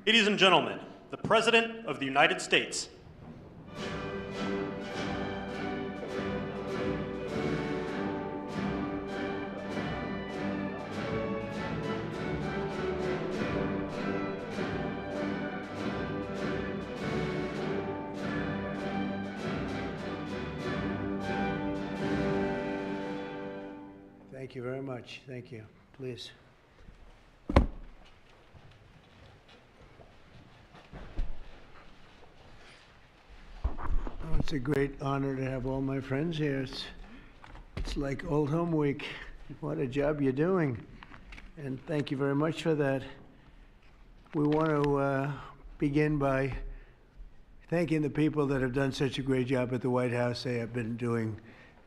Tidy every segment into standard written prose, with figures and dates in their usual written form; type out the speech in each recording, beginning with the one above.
Ladies and gentlemen, the President of the United States. Thank you very much. Thank you. Please. It's a great honor to have all my friends here. It's like old home week. What a job you're doing. And thank you very much for that. We want to begin by thanking the people that have done such a great job at the White House. They have been doing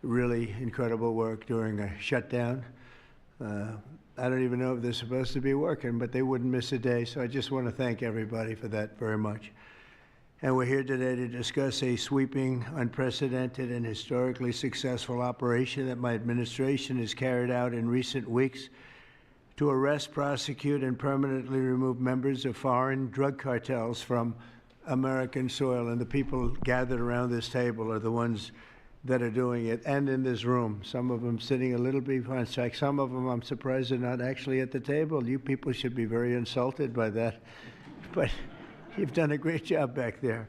really incredible work during a shutdown. I don't even know if they're supposed to be working, but they wouldn't miss a day. So I just want to thank everybody for that very much. And we're here today to discuss a sweeping, unprecedented, and historically successful operation that my administration has carried out in recent weeks to arrest, prosecute, and permanently remove members of foreign drug cartels from American soil. And the people gathered around this table are the ones that are doing it, and in this room. Some of them sitting a little behind. Some of them, I'm surprised, are not actually at the table. You people should be very insulted by that. But you've done a great job back there.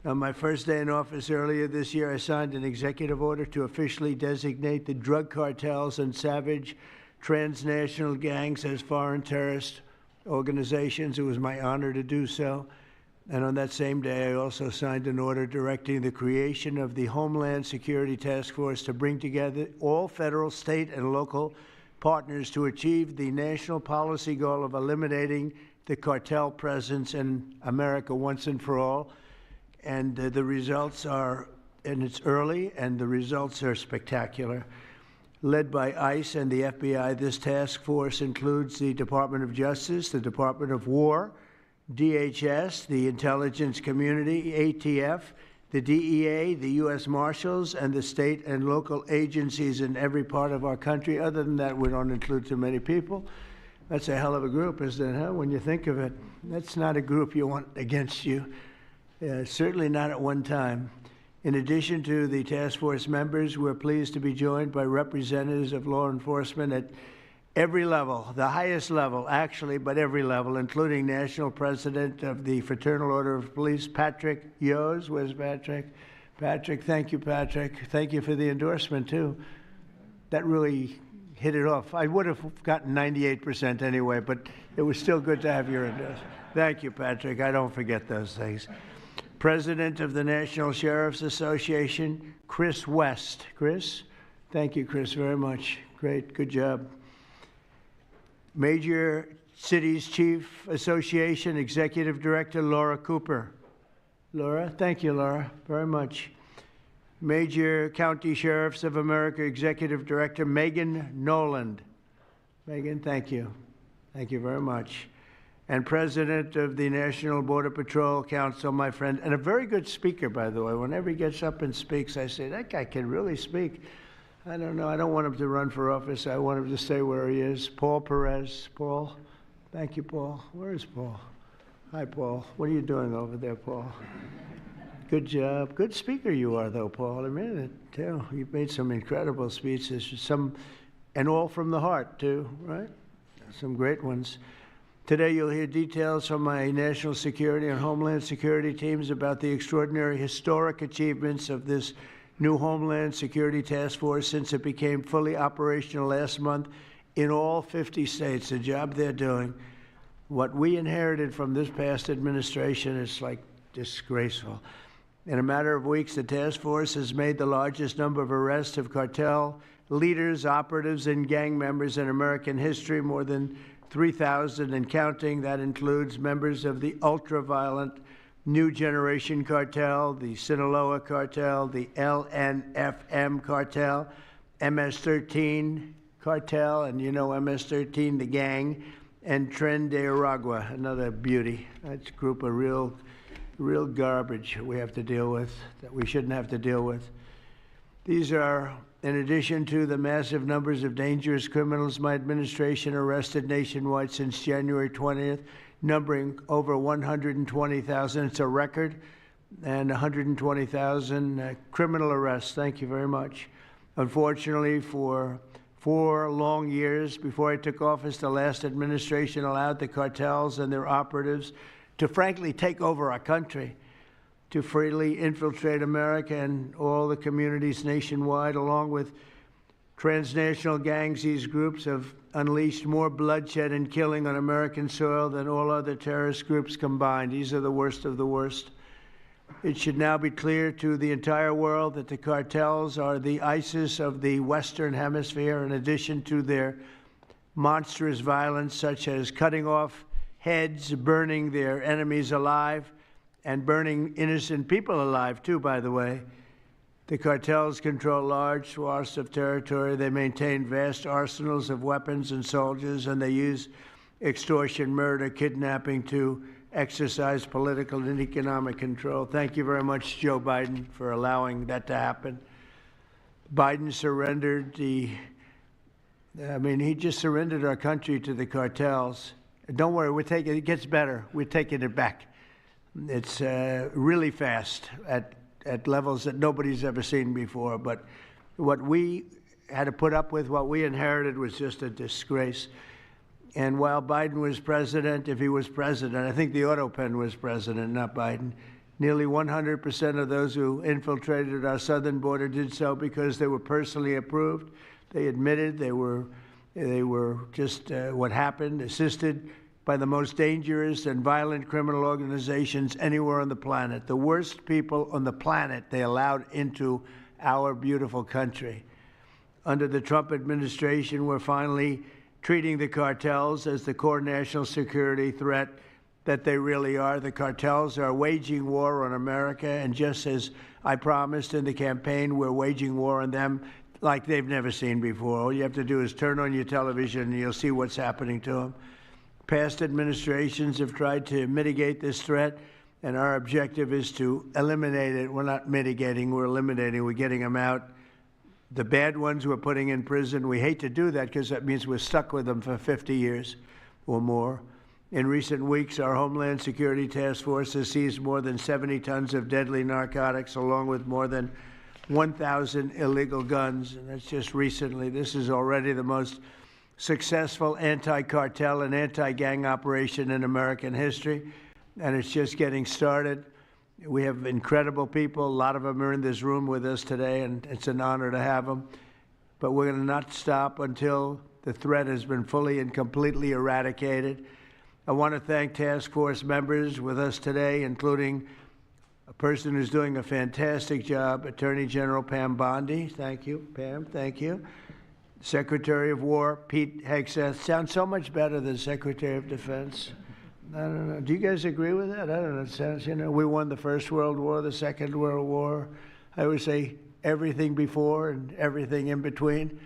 On my first day in office earlier this year, I signed an executive order to officially designate the drug cartels and savage transnational gangs as foreign terrorist organizations. It was my honor to do so. And on that same day, I also signed an order directing the creation of the Homeland Security Task Force to bring together all federal, state, and local partners to achieve the national policy goal of eliminating the cartel presence in America once and for all. And the results are, and it's early, and the results are spectacular. Led by ICE and the FBI, this task force includes the Department of Justice, the Department of War, DHS, the intelligence community, ATF, the DEA, the U.S. Marshals, and the state and local agencies in every part of our country. Other than that, we don't include too many people. That's a hell of a group, isn't it, huh? When you think of it, that's not a group you want against you. Certainly not at one time. In addition to the task force members, we're pleased to be joined by representatives of law enforcement at every level, the highest level, actually, but every level, including National President of the Fraternal Order of Police, Patrick Yos. Where's Patrick? Patrick, thank you, Patrick. Thank you for the endorsement, too. That really hit it off. I would have gotten 98% anyway, but it was still good to have your endorsement. Thank you, Patrick. I don't forget those things. President of the National Sheriff's Association, Chris West. Chris? Thank you, Chris, very much. Great. Good job. Major Cities Chief Association Executive Director Laura Cooper. Laura, thank you, Laura, very much. Major County Sheriffs of America Executive Director Megan Noland. Megan, thank you. Thank you very much. And President of the National Border Patrol Council, my friend, and a very good speaker, by the way. Whenever he gets up and speaks, I say, that guy can really speak. I don't know. I don't want him to run for office. I want him to stay where he is. Paul Perez. Paul? Thank you, Paul. Where is Paul? Hi, Paul. What are you doing over there, Paul? Good job. Good speaker you are, though, Paul. I mean it, too. You've made some incredible speeches, and all from the heart, too, right? Some great ones. Today, you'll hear details from my national security and homeland security teams about the extraordinary historic achievements of this new Homeland Security Task Force since it became fully operational last month in all 50 states. The job they're doing. What we inherited from this past administration is like disgraceful. In a matter of weeks, the task force has made the largest number of arrests of cartel leaders, operatives, and gang members in American history, more than 3,000 and counting. That includes members of the ultra-violent New Generation Cartel, the Sinaloa Cartel, the LNFM Cartel, MS-13 Cartel, and you know MS-13, the gang, and Tren de Aragua, another beauty. That's a group of real garbage we have to deal with, that we shouldn't have to deal with. These are, in addition to the massive numbers of dangerous criminals my administration arrested nationwide since January 20th, numbering over 120,000. It's a record, and 120,000 criminal arrests. Thank you very much. Unfortunately, for 4 long years before I took office, the last administration allowed the cartels and their operatives to frankly take over our country, to freely infiltrate America and all the communities nationwide. Along with transnational gangs, these groups have unleashed more bloodshed and killing on American soil than all other terrorist groups combined. These are the worst of the worst. It should now be clear to the entire world that the cartels are the ISIS of the Western Hemisphere, in addition to their monstrous violence, such as cutting off heads, burning their enemies alive, and burning innocent people alive, too, by the way. The cartels control large swaths of territory. They maintain vast arsenals of weapons and soldiers, and they use extortion, murder, kidnapping to exercise political and economic control. Thank you very much, Joe Biden, for allowing that to happen. Biden surrendered he just surrendered our country to the cartels. Don't worry, it gets better. We're taking it back. It's really fast at levels that nobody's ever seen before. But what we had to put up with, what we inherited, was just a disgrace. And while Biden was president, if he was president, I think the auto pen was president, not Biden, nearly 100% of those who infiltrated our southern border did so because they were personally approved. They admitted they were just what happened, assisted by the most dangerous and violent criminal organizations anywhere on the planet. The worst people on the planet they allowed into our beautiful country. Under the Trump administration, we're finally treating the cartels as the core national security threat that they really are. The cartels are waging war on America, and just as I promised in the campaign, we're waging war on them like they've never seen before. All you have to do is turn on your television and you'll see what's happening to them. Past administrations have tried to mitigate this threat, and our objective is to eliminate it. We're not mitigating, we're eliminating. We're getting them out. The bad ones we're putting in prison. We hate to do that because that means we're stuck with them for 50 years or more. In recent weeks, our Homeland Security Task Force has seized more than 70 tons of deadly narcotics, along with more than 1,000 illegal guns. And that's just recently. This is already the most successful anti-cartel and anti-gang operation in American history, and it's just getting started. We have incredible people. A lot of them are in this room with us today, and it's an honor to have them. But we're going to not stop until the threat has been fully and completely eradicated. I want to thank task force members with us today, including a person who's doing a fantastic job, Attorney General Pam Bondi. Thank you, Pam. Thank you. Secretary of War Pete Hegseth. Sounds so much better than Secretary of Defense. I don't know. Do you guys agree with that? I don't know. It sounds, we won the First World War, the Second World War. I would say everything before and everything in between.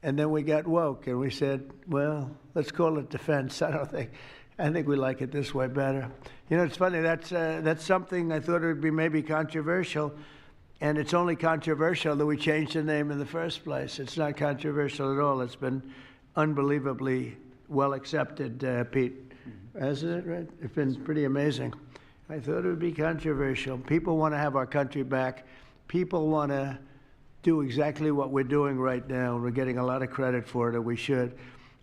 And then we got woke and we said, well, let's call it defense. I think we like it this way better. It's funny. That's something I thought it would be maybe controversial. And it's only controversial that we changed the name in the first place. It's not controversial at all. It's been unbelievably well accepted, Pete. Hasn't it, right? It's been pretty amazing. I thought it would be controversial. People want to have our country back. People want to do exactly what we're doing right now. We're getting a lot of credit for it, and we should.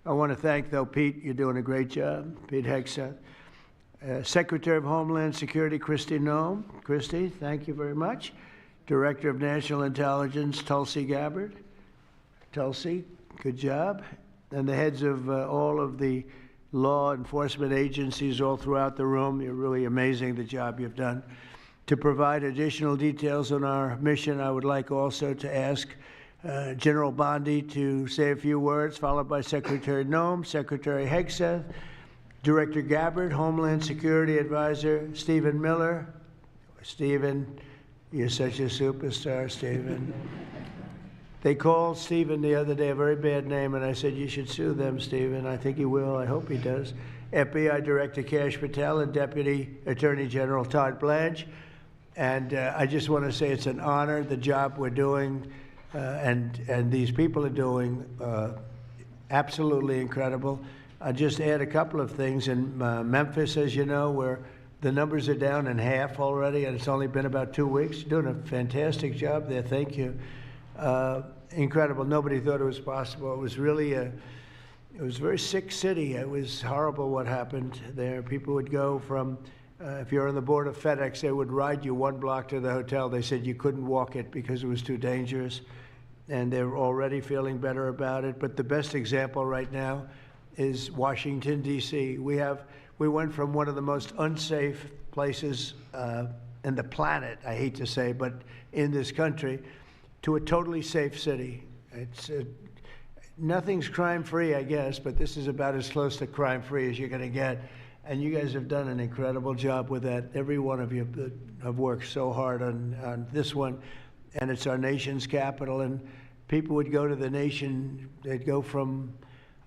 I want to thank, though, Pete. You're doing a great job. Pete Hegseth. Secretary of Homeland Security, Kristi Noem. Kristi, thank you very much. Director of National Intelligence, Tulsi Gabbard. Tulsi, good job. And the heads of all of the law enforcement agencies all throughout the room. You're really amazing, the job you've done. To provide additional details on our mission, I would like also to ask General Bondi to say a few words, followed by Secretary Noem, Secretary Hegseth, Director Gabbard, Homeland Security Advisor Stephen Miller. Stephen, you're such a superstar, Stephen. They called Stephen the other day a very bad name, and I said, you should sue them, Stephen. I think he will. I hope he does. FBI Director Kash Patel and Deputy Attorney General Todd Blanche. And I just want to say it's an honor, the job we're doing, and these people are doing absolutely incredible. I'll just add a couple of things. In Memphis, as you know, where the numbers are down in half already, and it's only been about 2 weeks. You're doing a fantastic job there. Thank you. Incredible. Nobody thought it was possible. It was really it was a very sick city. It was horrible what happened there. People would go from, if you're on the board of FedEx, they would ride you 1 block to the hotel. They said you couldn't walk it because it was too dangerous. And they're already feeling better about it. But the best example right now is Washington, D.C. We went from one of the most unsafe places in the planet, I hate to say, but in this country, to a totally safe city. Nothing's crime-free, I guess, but this is about as close to crime-free as you're going to get. And you guys have done an incredible job with that. Every one of you have worked so hard on this one, and it's our nation's capital. And people would go to the nation, they'd go from,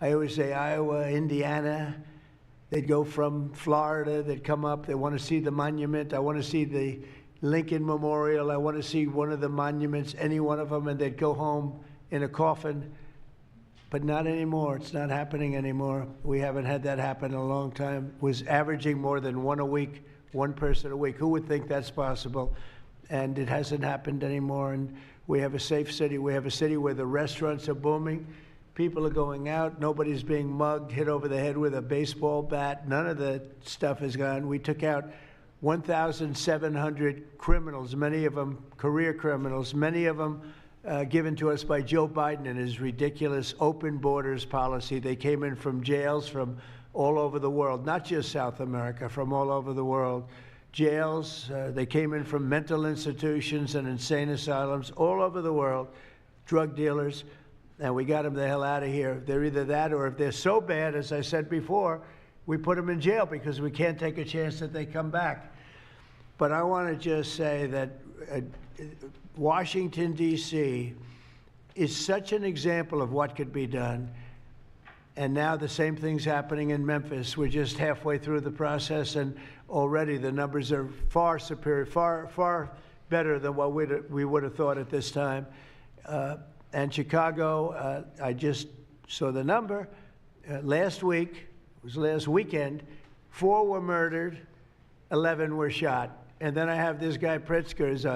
I always say, Iowa, Indiana. They'd go from Florida, they'd come up, they want to see the monument. I want to see the Lincoln Memorial. I want to see one of the monuments, any one of them, and they'd go home in a coffin. But not anymore. It's not happening anymore. We haven't had that happen in a long time. It was averaging more than one a week, one person a week. Who would think that's possible? And it hasn't happened anymore. And we have a safe city. We have a city where the restaurants are booming. People are going out. Nobody's being mugged, hit over the head with a baseball bat. None of the stuff is gone. We took out 1,700 criminals, many of them career criminals, many of them given to us by Joe Biden and his ridiculous open borders policy. They came in from jails from all over the world, not just South America, from all over the world. Jails, they came in from mental institutions and insane asylums all over the world, drug dealers, and we got them the hell out of here. They're either that, or if they're so bad, as I said before, we put them in jail because we can't take a chance that they come back. But I want to just say that Washington, D.C. is such an example of what could be done. And now the same thing's happening in Memphis. We're just halfway through the process, and already the numbers are far superior, far better than what we would have thought at this time. And Chicago, I just saw the number. Last week, it was last weekend, 4 were murdered, 11 were shot. And then I have this guy Pritzker's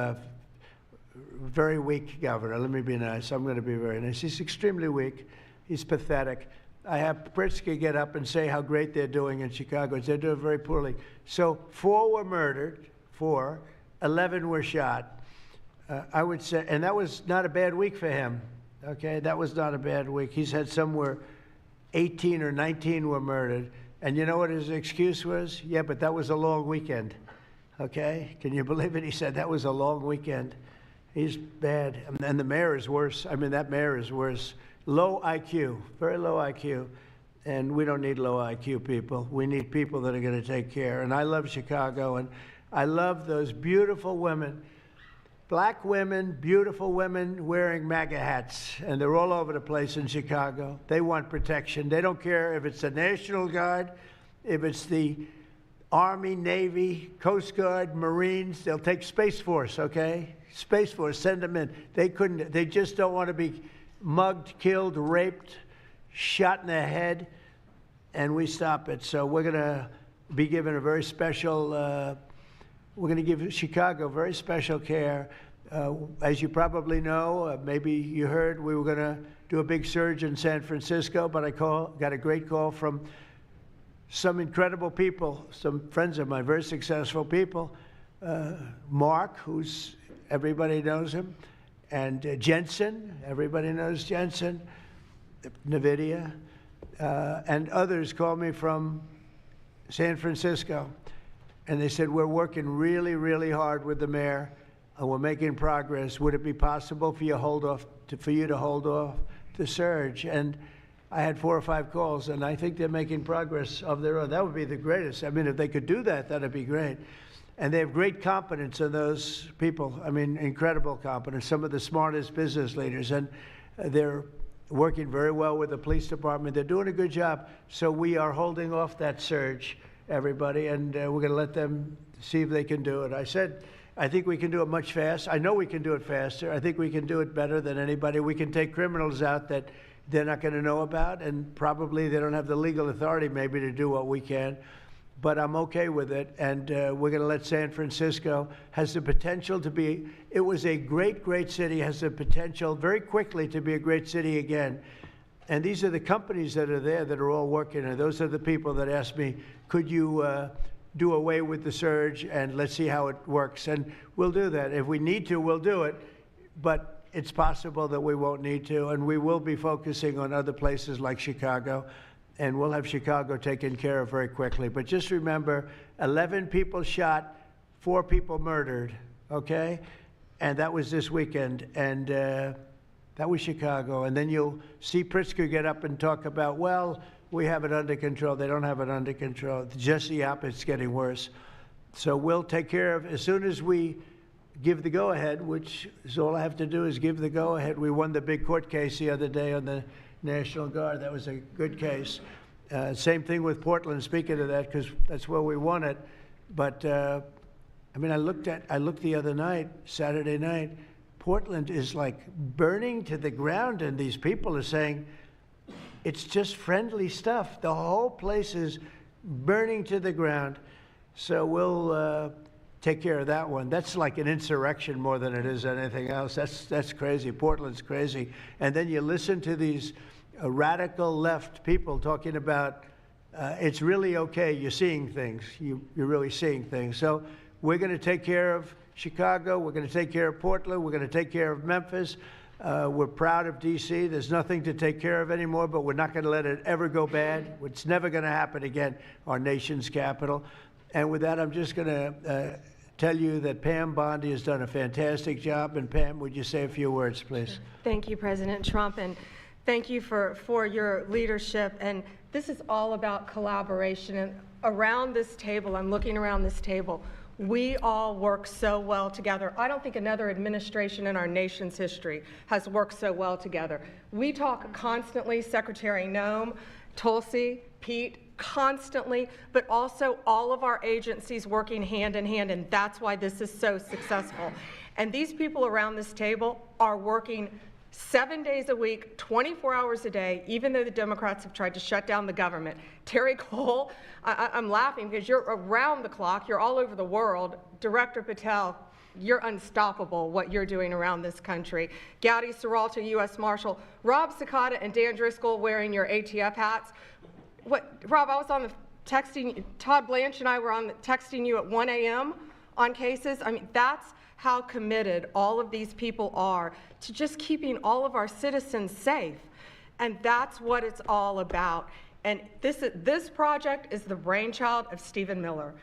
very weak governor. Let me be nice. I'm going to be very nice. He's extremely weak. He's pathetic. I have Pritzker get up and say how great they're doing in Chicago. They're doing very poorly. So 4 were murdered, 11 were shot. I would say, and that was not a bad week for him. Okay, that was not a bad week. He's had somewhere 18 or 19 were murdered. And you know what his excuse was? Yeah, but that was a long weekend. Okay, can you believe it? He said that was a long weekend. He's bad. And the mayor is worse. I mean, that mayor is worse. Low IQ, very low IQ. And we don't need low IQ people. We need people that are going to take care. And I love Chicago, and I love those beautiful women, black women, beautiful women wearing MAGA hats. And they're all over the place in Chicago. They want protection. They don't care if it's the National Guard, if it's the Army, Navy, Coast Guard, Marines. They'll take Space Force, okay? Space Force, send them in. They just don't want to be mugged, killed, raped, shot in the head, and we stop it. So we're going to be given a very special, we're going to give Chicago very special care. As you probably know, maybe you heard, we were going to do a big surge in San Francisco, but I got a great call from some incredible people, some friends of mine, very successful people. Mark, who's, everybody knows him, and Jensen, everybody knows Jensen, NVIDIA, and others called me from San Francisco. And they said, we're working really, really hard with the mayor, and we're making progress. Would it be possible for you to hold off the surge? And I had 4 or 5 calls, and I think they're making progress of their own. That would be the greatest. I mean, if they could do that, that'd be great. And they have great competence in those people. I mean, incredible competence, some of the smartest business leaders. And they're working very well with the police department. They're doing a good job. So we are holding off that surge, everybody, and we're going to let them see if they can do it. I said, I think we can do it much faster. I know we can do it faster. I think we can do it better than anybody. We can take criminals out that they're not going to know about, and probably they don't have the legal authority maybe to do what we can. But I'm okay with it, and we're going to let San Francisco, has the potential to be, it was a great, great city, has the potential very quickly to be a great city again. And these are the companies that are there that are all working, and those are the people that asked me, could you do away with the surge, and let's see how it works. And we'll do that. If we need to, we'll do it. But it's possible that we won't need to, and we will be focusing on other places like Chicago. And we'll have Chicago taken care of very quickly. But just remember, 11 people shot, 4 people murdered, okay? And that was this weekend, and that was Chicago. And then you'll see Pritzker get up and talk about, well, we have it under control. They don't have it under control. Just the opposite, it's getting worse. So we'll take care of, as soon as we give the go-ahead, which is all I have to do is give the go-ahead. We won the big court case the other day on the National Guard. That was a good case. Same thing with Portland, speaking of that, because that's where we won it. But, I mean, I looked the other night, Saturday night, Portland is like burning to the ground, and these people are saying it's just friendly stuff. The whole place is burning to the ground. So we'll take care of that one. That's like an insurrection more than it is anything else. That's crazy. Portland's crazy. And then you listen to these radical left people talking about it's really okay. You're seeing things. You're really seeing things. So we're going to take care of Chicago. We're going to take care of Portland. We're going to take care of Memphis. We're proud of D.C. There's nothing to take care of anymore, but we're not going to let it ever go bad. It's never going to happen again, our nation's capital. And with that, I'm just going to tell you that Pam Bondi has done a fantastic job. And Pam, would you say a few words, please? Thank you, President Trump, and thank you for your leadership. And this is all about collaboration. And around this table, I'm looking around this table, we all work so well together. I don't think another administration in our nation's history has worked so well together. We talk constantly, Secretary Noem, Tulsi, Pete, constantly, but also all of our agencies working hand in hand, and that's why this is so successful. And these people around this table are working 7 days a week, 24 hours a day, even though the Democrats have tried to shut down the government. Terry Cole, I'm laughing because you're around the clock, you're all over the world. Director Patel, you're unstoppable, what you're doing around this country. Gowdy Serralta, U.S. Marshal, Rob Sakata and Dan Driscoll wearing your ATF hats. Rob, I was on the texting, Todd Blanche and I were on texting you at 1 a.m. on cases. I mean, that's how committed all of these people are to just keeping all of our citizens safe. And that's what it's all about. And this project is the brainchild of Stephen Miller.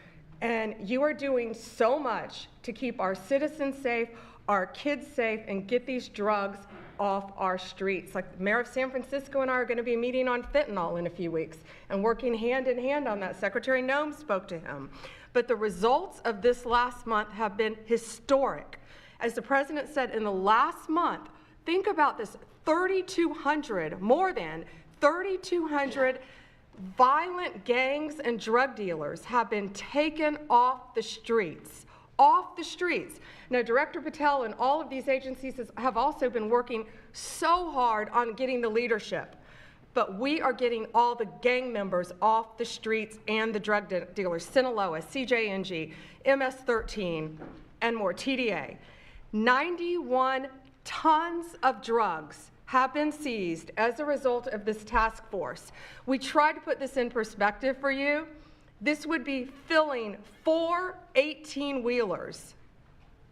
And you are doing so much to keep our citizens safe, our kids safe, and get these drugs off our streets. Like the mayor of San Francisco and I are going to be meeting on fentanyl in a few weeks and working hand in hand on that. Secretary Noem spoke to him. But the results of this last month have been historic. As the president said, in the last month, think about this, 3,200, more than 3,200 violent gangs and drug dealers have been taken off the streets. Off the streets. Now, Director Patel and all of these agencies have also been working so hard on getting the leadership. But we are getting all the gang members off the streets and the drug dealers, Sinaloa, CJNG, MS-13, and more, TDA. 91 tons of drugs have been seized as a result of this task force. We tried to put this in perspective for you. This would be filling 4 18-wheelers.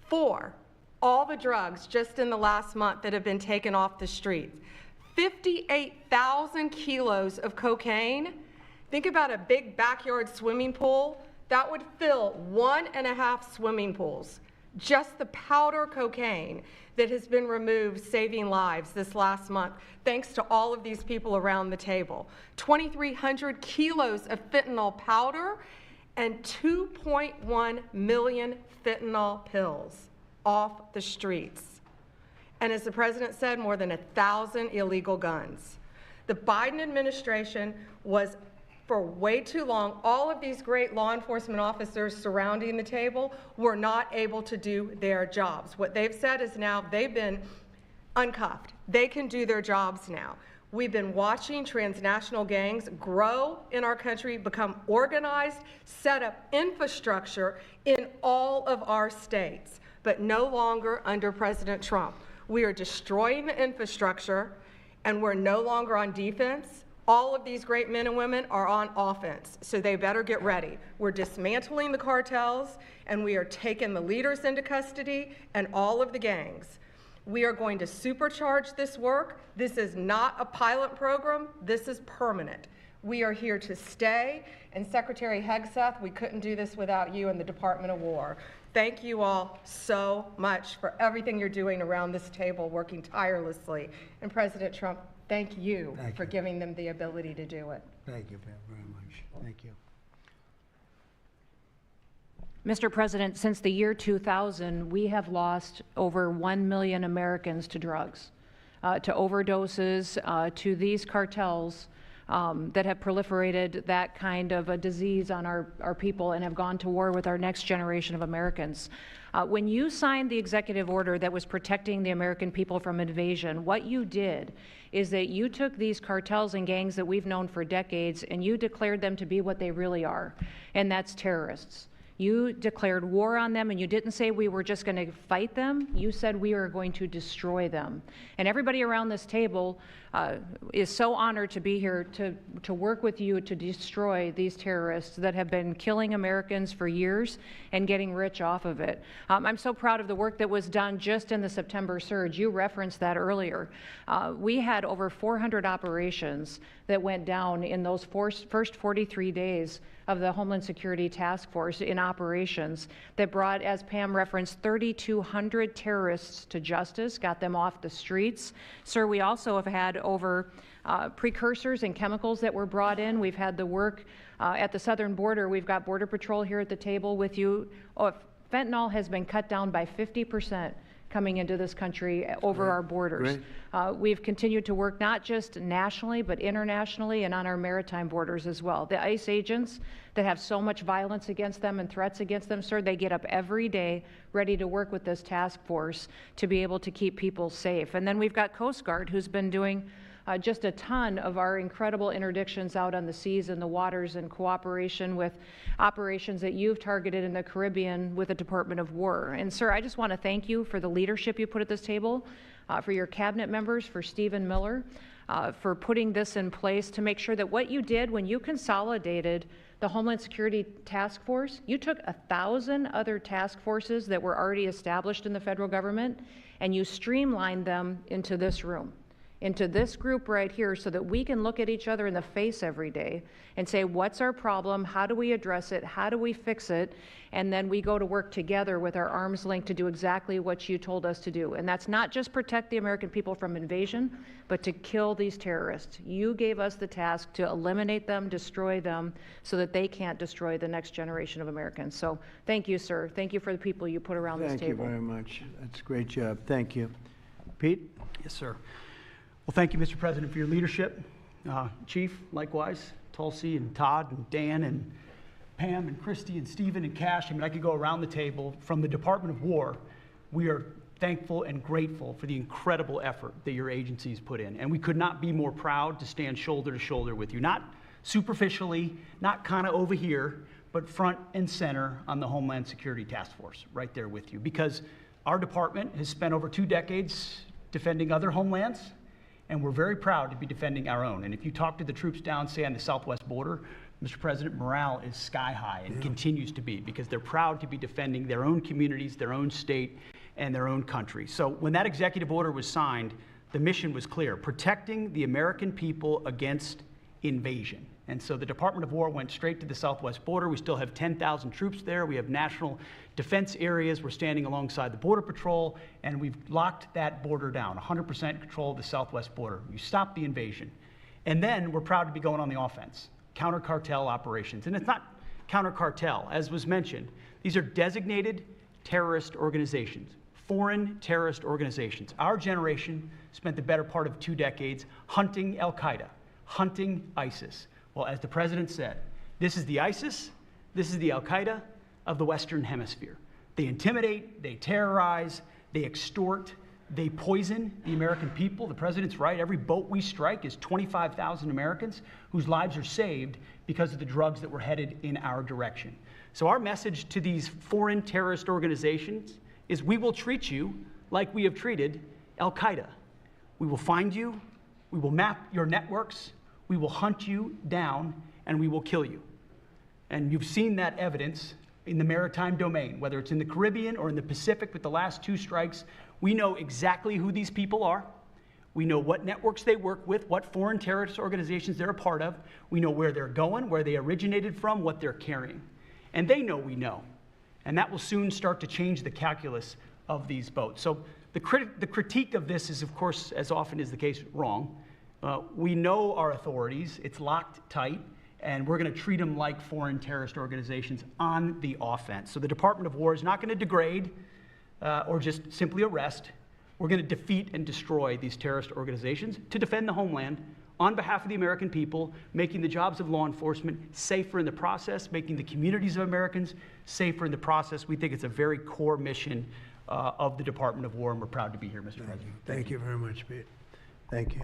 4, all the drugs just in the last month that have been taken off the streets. 58,000 kilos of cocaine. Think about a big backyard swimming pool. That would fill 1.5 swimming pools. Just the powder cocaine that has been removed, saving lives this last month, thanks to all of these people around the table. 2,300 kilos of fentanyl powder and 2.1 million fentanyl pills off the streets. And as the president said, more than 1,000 illegal guns. The Biden administration was, for way too long, all of these great law enforcement officers surrounding the table were not able to do their jobs. What they've said is now they've been uncuffed. They can do their jobs now. We've been watching transnational gangs grow in our country, become organized, set up infrastructure in all of our states, but no longer under President Trump. We are destroying the infrastructure, and we're no longer on defense. All of these great men and women are on offense, so they better get ready. We're dismantling the cartels, and we are taking the leaders into custody and all of the gangs. We are going to supercharge this work. This is not a pilot program. This is permanent. We are here to stay. And Secretary Hegseth, we couldn't do this without you and the Department of War. Thank you all so much for everything you're doing around this table, working tirelessly. And President Trump, thank you for giving them the ability to do it. Thank you very much. Thank you. Mr. President, since the year 2000, we have lost over 1 million Americans to drugs, to overdoses, to these cartels that have proliferated that kind of a disease on our people and have gone to war with our next generation of Americans. When you signed the executive order that was protecting the American people from invasion, what you did is that you took these cartels and gangs that we've known for decades and you declared them to be what they really are, and that's terrorists. You declared war on them, and you didn't say we were just going to fight them. You said we were going to destroy them. And everybody around this table is so honored to be here to work with you to destroy these terrorists that have been killing Americans for years and getting rich off of it. I'm so proud of the work that was done just in the September surge. You referenced that earlier. We had over 400 operations that went down in those first 43 days of the Homeland Security Task Force in operations that brought, as Pam referenced, 3,200 terrorists to justice, got them off the streets. Sir, we also have had over precursors and chemicals that were brought in. We've had the work at the southern border. We've got Border Patrol here at the table with you. Fentanyl has been cut down by 50% coming into this country over our borders. We've continued to work not just nationally, but internationally and on our maritime borders as well. The ICE agents that have so much violence against them and threats against them, sir, they get up every day ready to work with this task force to be able to keep people safe. And then we've got Coast Guard, who's been doing just a ton of our incredible interdictions out on the seas and the waters in cooperation with operations that you've targeted in the Caribbean with the Department of War. And sir, I just want to thank you for the leadership you put at this table, for your cabinet members, for Stephen Miller, for putting this in place to make sure that what you did when you consolidated the Homeland Security Task Force, you took 1,000 other task forces that were already established in the federal government and you streamlined them into this room, into this group right here, so that we can look at each other in the face every day and say, what's our problem? How do we address it? How do we fix it? And then we go to work together with our arms linked to do exactly what you told us to do. And that's not just protect the American people from invasion, but to kill these terrorists. You gave us the task to eliminate them, destroy them, so that they can't destroy the next generation of Americans. So thank you, sir. Thank you for the people you put around this table. Thank you very much. That's a great job. Thank you. Pete? Yes, sir. Well, thank you, Mr. President, for your leadership. Chief, likewise, Tulsi and Todd and Dan and Pam and Christy and Stephen and Cash. I mean, I could go around the table. From the Department of War, we are thankful and grateful for the incredible effort that your agencies put in. And we could not be more proud to stand shoulder to shoulder with you, not superficially, not kind of over here, but front and center on the Homeland Security Task Force, right there with you. Because our department has spent over 2 decades defending other homelands, and we're very proud to be defending our own. And if you talk to the troops down, say, on the southwest border, Mr. President, morale is sky high and continues to be, because they're proud to be defending their own communities, their own state, and their own country. So when that executive order was signed, the mission was clear: protecting the American people against invasion. And so the Department of War went straight to the southwest border. We still have 10,000 troops there. We have national defense areas. We're standing alongside the Border Patrol, and we've locked that border down, 100% control of the southwest border. You stopped the invasion. And then we're proud to be going on the offense, counter-cartel operations. And it's not counter-cartel, as was mentioned. These are designated terrorist organizations, foreign terrorist organizations. Our generation spent the better part of 2 decades hunting Al-Qaeda, hunting ISIS. Well, as the president said, this is the ISIS, this is the Al-Qaeda of the Western Hemisphere. They intimidate, they terrorize, they extort, They poison the American people. The president's right. Every boat we strike is 25,000 Americans whose lives are saved because of the drugs that were headed in our direction. So our message to these foreign terrorist organizations is we will treat you like we have treated Al-Qaeda. We will find you, we will map your networks, we will hunt you down, and we will kill you. And you've seen that evidence in the maritime domain, whether it's in the Caribbean or in the Pacific with the last 2 strikes. We know exactly who these people are. We know what networks they work with, what foreign terrorist organizations they're a part of. We know where they're going, where they originated from, what they're carrying. And they know we know. And that will soon start to change the calculus of these boats. So the critique of this is, of course, as often is the case, wrong. We know our authorities. It's locked tight. And we're going to treat them like foreign terrorist organizations on the offense. So the Department of War is not going to degrade or just simply arrest. We're going to defeat and destroy these terrorist organizations to defend the homeland on behalf of the American people, making the jobs of law enforcement safer in the process, making the communities of Americans safer in the process. We think it's a very core mission of the Department of War, and we're proud to be here, Mr. President. Thank you very much, Pete. Thank you.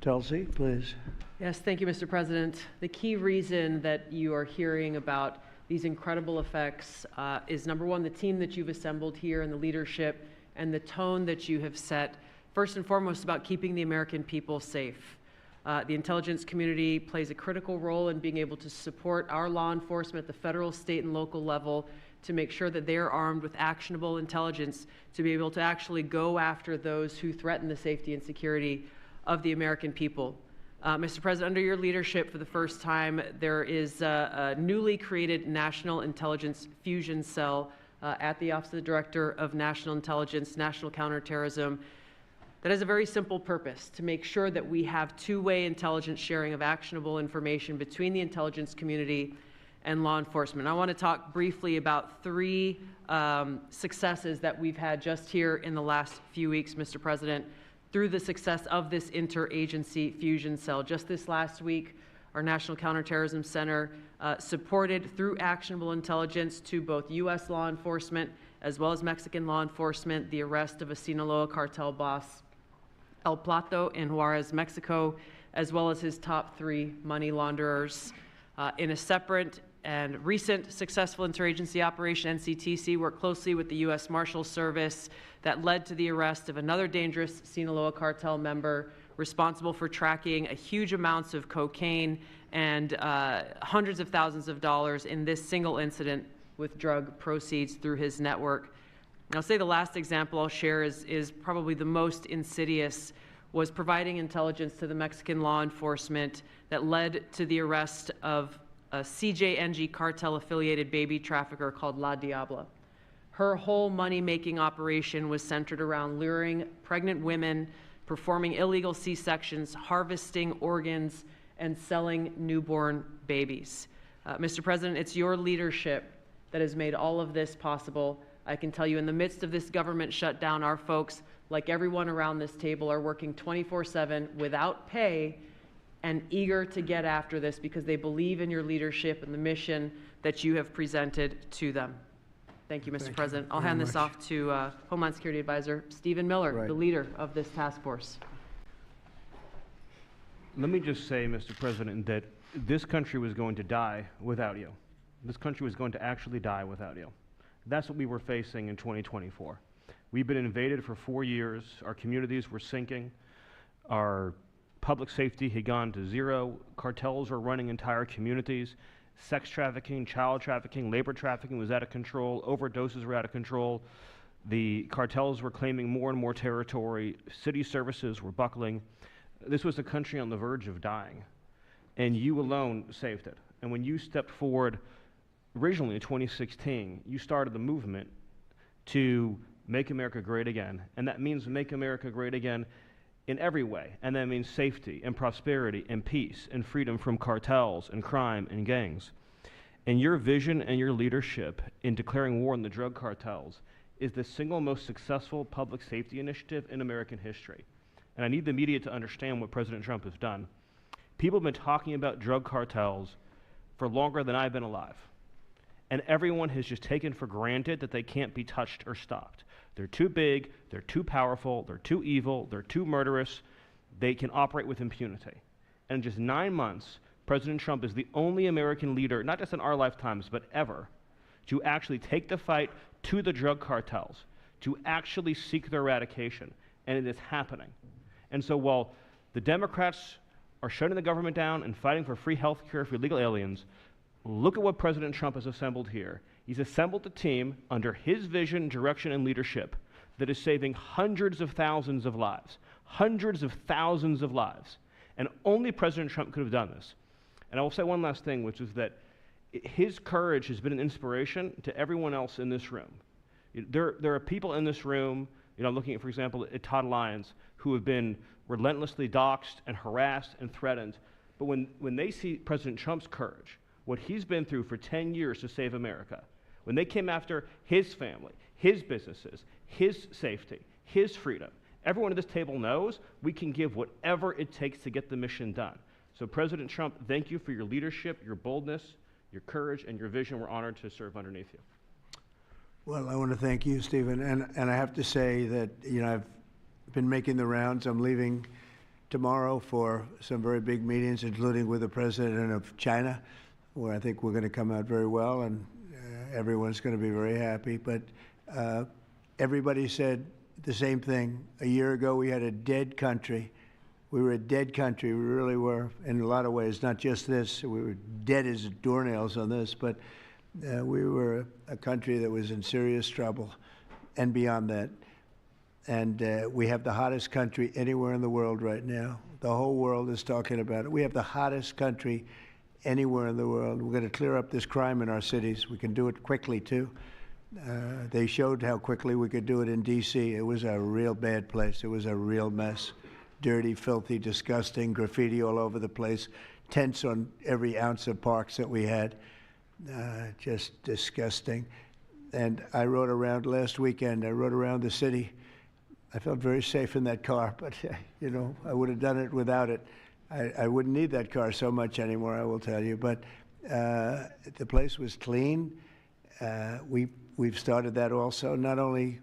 Tulsi, please. Yes, thank you, Mr. President. The key reason that you are hearing about these incredible effects is, number one, the team that you've assembled here and the leadership and the tone that you have set, first and foremost, about keeping the American people safe. The intelligence community plays a critical role in being able to support our law enforcement at the federal, state, and local level to make sure that they're armed with actionable intelligence to be able to actually go after those who threaten the safety and security of the American people. Mr. President, under your leadership, for the first time, there is a newly created National Intelligence Fusion Cell at the Office of the Director of National Intelligence, National Counterterrorism, that has a very simple purpose: to make sure that we have two-way intelligence sharing of actionable information between the intelligence community and law enforcement. I want to talk briefly about 3 successes that we've had just here in the last few weeks, Mr. President, through the success of this interagency fusion cell. Just this last week, our National Counterterrorism Center supported, through actionable intelligence to both U.S. law enforcement as well as Mexican law enforcement, the arrest of a Sinaloa cartel boss, El Plato, in Juarez, Mexico, as well as his top 3 money launderers. In a separate and recent successful interagency operation, NCTC worked closely with the U.S. Marshals Service that led to the arrest of another dangerous Sinaloa cartel member responsible for tracking huge amounts of cocaine and hundreds of thousands of dollars in this single incident with drug proceeds through his network. And I'll say the last example I'll share is probably the most insidious, was providing intelligence to the Mexican law enforcement that led to the arrest of a CJNG cartel-affiliated baby trafficker called La Diabla. Her whole money-making operation was centered around luring pregnant women, performing illegal C-sections, harvesting organs, and selling newborn babies. Mr. President, it's your leadership that has made all of this possible. I can tell you, in the midst of this government shutdown, our folks, like everyone around this table, are working 24/7 without pay and eager to get after this because they believe in your leadership and the mission that you have presented to them. Thank you, Mr. President. I'll hand this off to Homeland Security Advisor Stephen Miller, the leader of this task force. Let me just say, Mr. President, that this country was going to die without you. This country was going to actually die without you. That's what we were facing in 2024. We've been invaded for 4 years. Our communities were sinking. Our public safety had gone to zero. Cartels were running entire communities. Sex trafficking, child trafficking, labor trafficking was out of control. Overdoses were out of control. The cartels were claiming more and more territory. City services were buckling. This was a country on the verge of dying, and you alone saved it. And when you stepped forward originally in 2016, you started the movement to make America great again, and that means make America great again in every way, and that means safety and prosperity and peace and freedom from cartels and crime and gangs. And your vision and your leadership in declaring war on the drug cartels is the single most successful public safety initiative in American history. And I need the media to understand what President Trump has done. People have been talking about drug cartels for longer than I've been alive. And everyone has just taken for granted that they can't be touched or stopped. They're too big, they're too powerful, they're too evil, they're too murderous. They can operate with impunity. And in just 9 months, President Trump is the only American leader, not just in our lifetimes, but ever, to actually take the fight to the drug cartels, to actually seek their eradication. And it is happening. And so while the Democrats are shutting the government down and fighting for free health care for illegal aliens, look at what President Trump has assembled here. He's assembled a team under his vision, direction, and leadership that is saving hundreds of thousands of lives. Hundreds of thousands of lives. And only President Trump could have done this. And I will say one last thing, which is that his courage has been an inspiration to everyone else in this room. There are people in this room, I'm looking at, for example, at Todd Lyons, who have been relentlessly doxxed and harassed and threatened. But when they see President Trump's courage, what he's been through for 10 years to save America, when they came after his family, his businesses, his safety, his freedom, everyone at this table knows we can give whatever it takes to get the mission done. So President Trump, thank you for your leadership, your boldness, your courage, and your vision. We're honored to serve underneath you. Well, I want to thank you, Stephen. And I have to say that, I've been making the rounds. I'm leaving tomorrow for some very big meetings, including with the president of China, where I think we're going to come out very well, and everyone's going to be very happy. But everybody said the same thing. A year ago, we had a dead country. We were a dead country. We really were, in a lot of ways, not just this. We were dead as doornails on this, but we were a country that was in serious trouble and beyond that. And we have the hottest country anywhere in the world right now. The whole world is talking about it. We have the hottest country anywhere in the world. We're going to clear up this crime in our cities. We can do it quickly, too. They showed how quickly we could do it in D.C. It was a real bad place. It was a real mess. Dirty, filthy, disgusting, graffiti all over the place, tents on every ounce of parks that we had. Just disgusting. And I rode around last weekend. I rode around the city. I felt very safe in that car, but, I would have done it without it. I wouldn't need that car so much anymore, I will tell you. But the place was clean. We've started that also, not only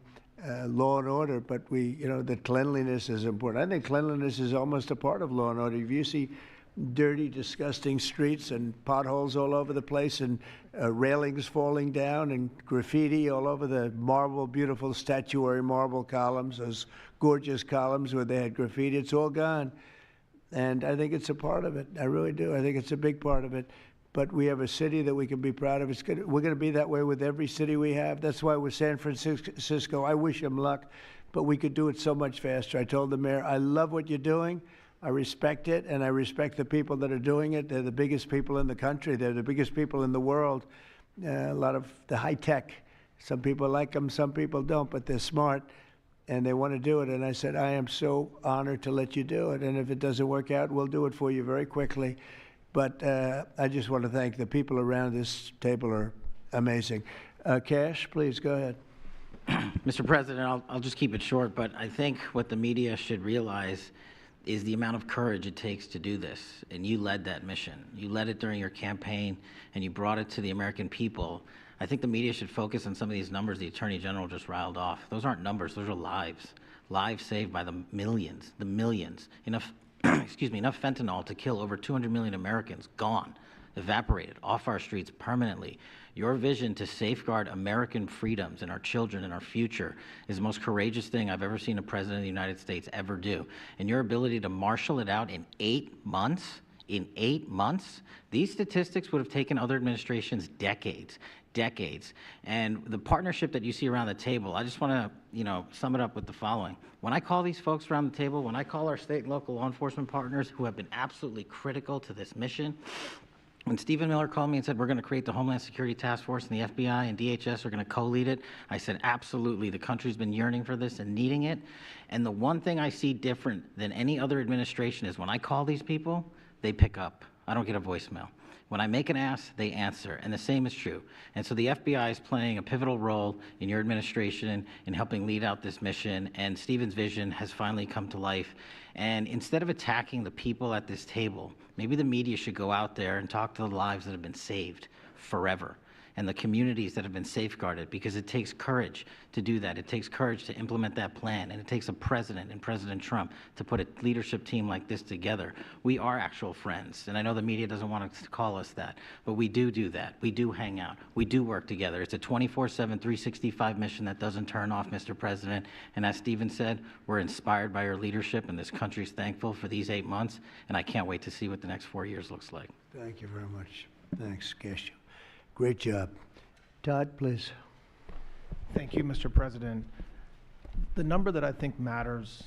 law and order, but the cleanliness is important. I think cleanliness is almost a part of law and order. If you see dirty, disgusting streets and potholes all over the place and railings falling down and graffiti all over the beautiful statuary marble columns, those gorgeous columns where they had graffiti, it's all gone. And I think it's a part of it. I really do. I think it's a big part of it. But we have a city that we can be proud of. We're going to be that way with every city we have. That's why with San Francisco, I wish them luck, but we could do it so much faster. I told the mayor, I love what you're doing. I respect it, and I respect the people that are doing it. They're the biggest people in the country. They're the biggest people in the world. A lot of the high tech. Some people like them, some people don't, but they're smart, and they want to do it. And I said, I am so honored to let you do it, and if it doesn't work out, we'll do it for you very quickly. But I just want to thank the people around this table are amazing. Cash, please go ahead. Mr. President, I'll just keep it short, but I think what the media should realize is the amount of courage it takes to do this. And you led that mission. You led it during your campaign, and you brought it to the American people. I think the media should focus on some of these numbers the Attorney General just riled off. Those aren't numbers, those are lives. Lives saved by the millions. Enough enough fentanyl to kill over 200 million Americans, gone, evaporated off our streets permanently. Your vision to safeguard American freedoms and our children and our future is the most courageous thing I've ever seen a president of the United States ever do. And your ability to marshal it out in 8 months, these statistics would have taken other administrations decades. And the partnership that you see around the table, I just want to, sum it up with the following. When I call these folks around the table, when I call our state and local law enforcement partners who have been absolutely critical to this mission, when Stephen Miller called me and said, we're going to create the Homeland Security Task Force and the FBI and DHS are going to co-lead it, I said, absolutely. The country's been yearning for this and needing it. And the one thing I see different than any other administration is when I call these people, they pick up. I don't get a voicemail. When I make an ask, they answer, and the same is true. And so the FBI is playing a pivotal role in your administration in helping lead out this mission, and Stephen's vision has finally come to life. And instead of attacking the people at this table, maybe the media should go out there and talk to the lives that have been saved forever. and the communities that have been safeguarded, because it takes courage to do that. It takes courage to implement that plan, and it takes a president and President Trump to put a leadership team like this together. We are actual friends, and I know the media doesn't want to call us that, but we do that. We do hang out. We do work together. It's a 24/7, 365 mission that doesn't turn off, Mr. President. And as Stephen said, we're inspired by your leadership, and this country's thankful for these 8 months, and I can't wait to see what the next 4 years looks like. Thank you very much. Thanks, Cascio. Great job. Todd, please. Thank you, Mr. President. The number that I think matters,